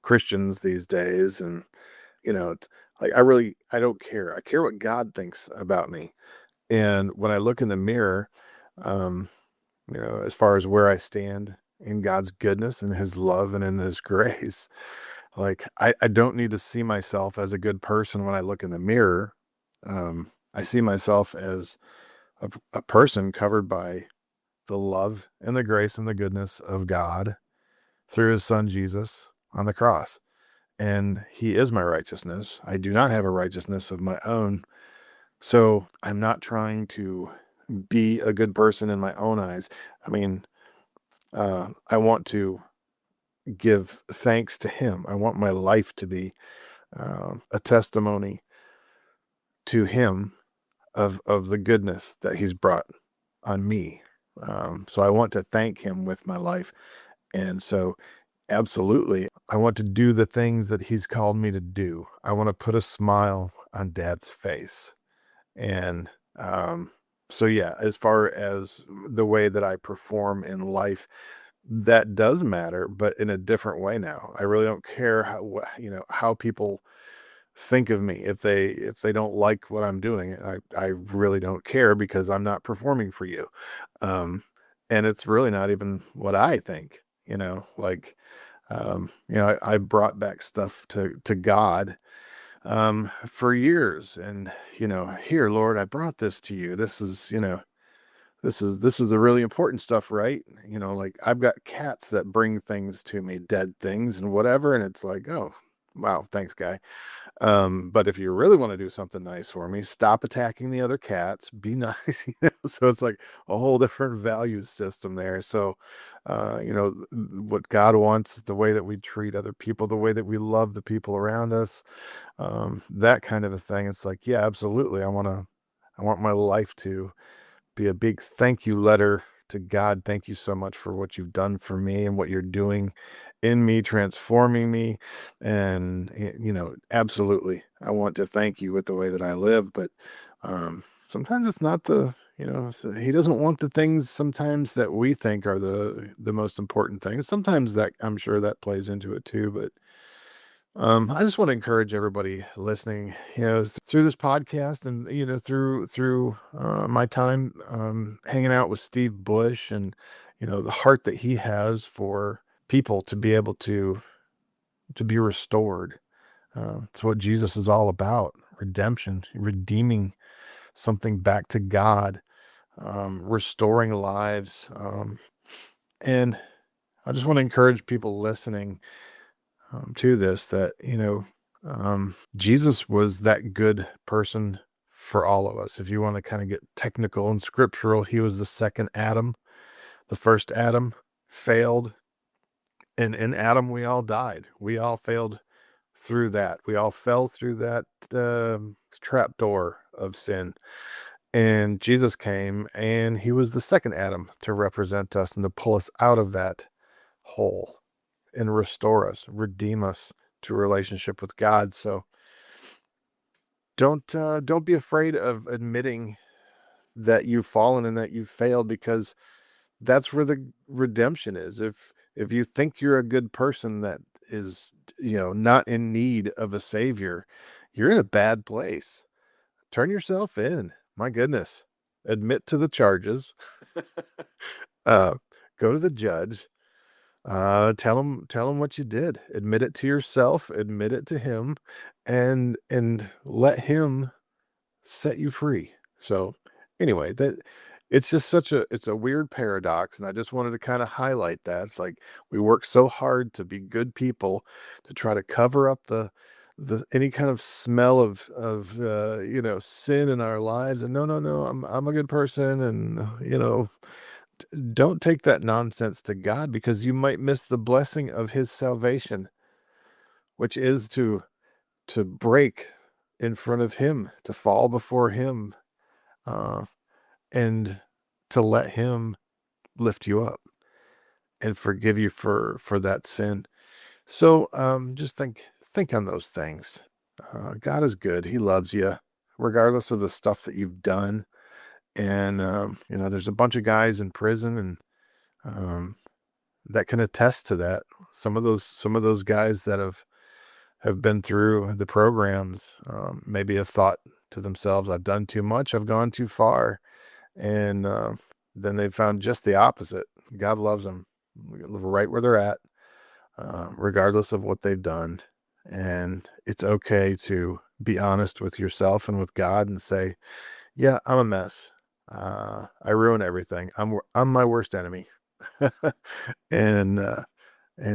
Christians these days, and it's like I don't care. I care what God thinks about me, and when I look in the mirror, as far as where I stand in God's goodness and his love and in his grace, like I don't need to see myself as a good person when I look in the mirror. I see myself as a person covered by the love and the grace and the goodness of God through his son Jesus on the cross. And he is my righteousness. I do not have a righteousness of my own. So I'm not trying to be a good person in my own eyes. I mean, I want to give thanks to him. I want my life to be a testimony to him of the goodness that he's brought on me. So I want to thank him with my life. And so absolutely, I want to do the things that he's called me to do. I want to put a smile on Dad's face. And so yeah, as far as the way that I perform in life, that does matter, but in a different way now. I really don't care how people think of me. If they don't like what I'm doing, I really don't care, because I'm not performing for you. And it's really not even what I think, like, I brought back stuff to God for years, and here, Lord, I brought this to you. This is the really important stuff, right? Like, I've got cats that bring things to me, dead things and whatever, and it's like, oh wow, thanks, guy. But if you really want to do something nice for me, stop attacking the other cats, be nice. So it's like a whole different value system there. So what God wants, the way that we treat other people, the way that we love the people around us, that kind of a thing. It's like, yeah, absolutely, I want my life to be a big thank you letter to God. Thank you so much for what you've done for me and what you're doing in me, transforming me. And, absolutely, I want to thank you with the way that I live. But sometimes it's not he doesn't want the things sometimes that we think are the most important things. Sometimes that, I'm sure that plays into it too. But I just want to encourage everybody listening, through this podcast, and through my time hanging out with Steve Bush, and the heart that he has for people to be able to be restored. It's what Jesus is all about: redemption, redeeming something back to God, restoring lives, and I just want to encourage people listening to this, that Jesus was that good person for all of us. If you want to kind of get technical and scriptural, he was the second Adam. The first Adam failed, and in Adam we all died. We all failed through that. We all fell through that trap door of sin. And Jesus came, and he was the second Adam to represent us and to pull us out of that hole and restore us, redeem us to a relationship with God. So don't be afraid of admitting that you've fallen and that you've failed, because that's where the redemption is. If you think you're a good person that is, not in need of a savior, you're in a bad place. Turn yourself in. My goodness. admit to the charges, go to the judge, tell him what you did, admit it to yourself, admit it to him, and let him set you free. So anyway, it's just it's a weird paradox, and I just wanted to kind of highlight that. It's like we work so hard to be good people, to try to cover up the any kind of smell of sin in our lives. And no, I'm a good person, and don't take that nonsense to God, because you might miss the blessing of his salvation, which is to break in front of him, to fall before him, and to let him lift you up and forgive you for that sin. So just think on those things. God is good. He loves you, regardless of the stuff that you've done. And there's a bunch of guys in prison, and that can attest to that. Some of those guys that have been through the programs maybe have thought to themselves, I've done too much, I've gone too far. And then they found just the opposite. God loves them right where they're at, regardless of what they've done. And it's okay to be honest with yourself and with God and say, yeah, I'm a mess. I ruin everything. I'm my worst enemy. and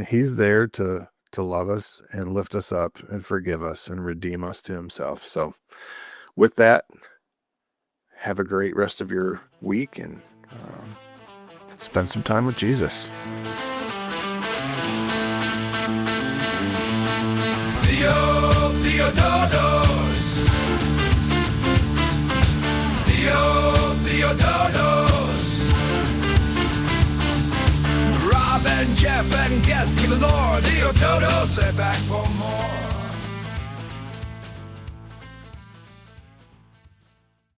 he's there to love us and lift us up and forgive us and redeem us to himself. So with that, have a great rest of your week, and spend some time with Jesus. TheoDodos. TheoDodos. Rob and Jeff and guest galore. TheoDodos, sit back for more.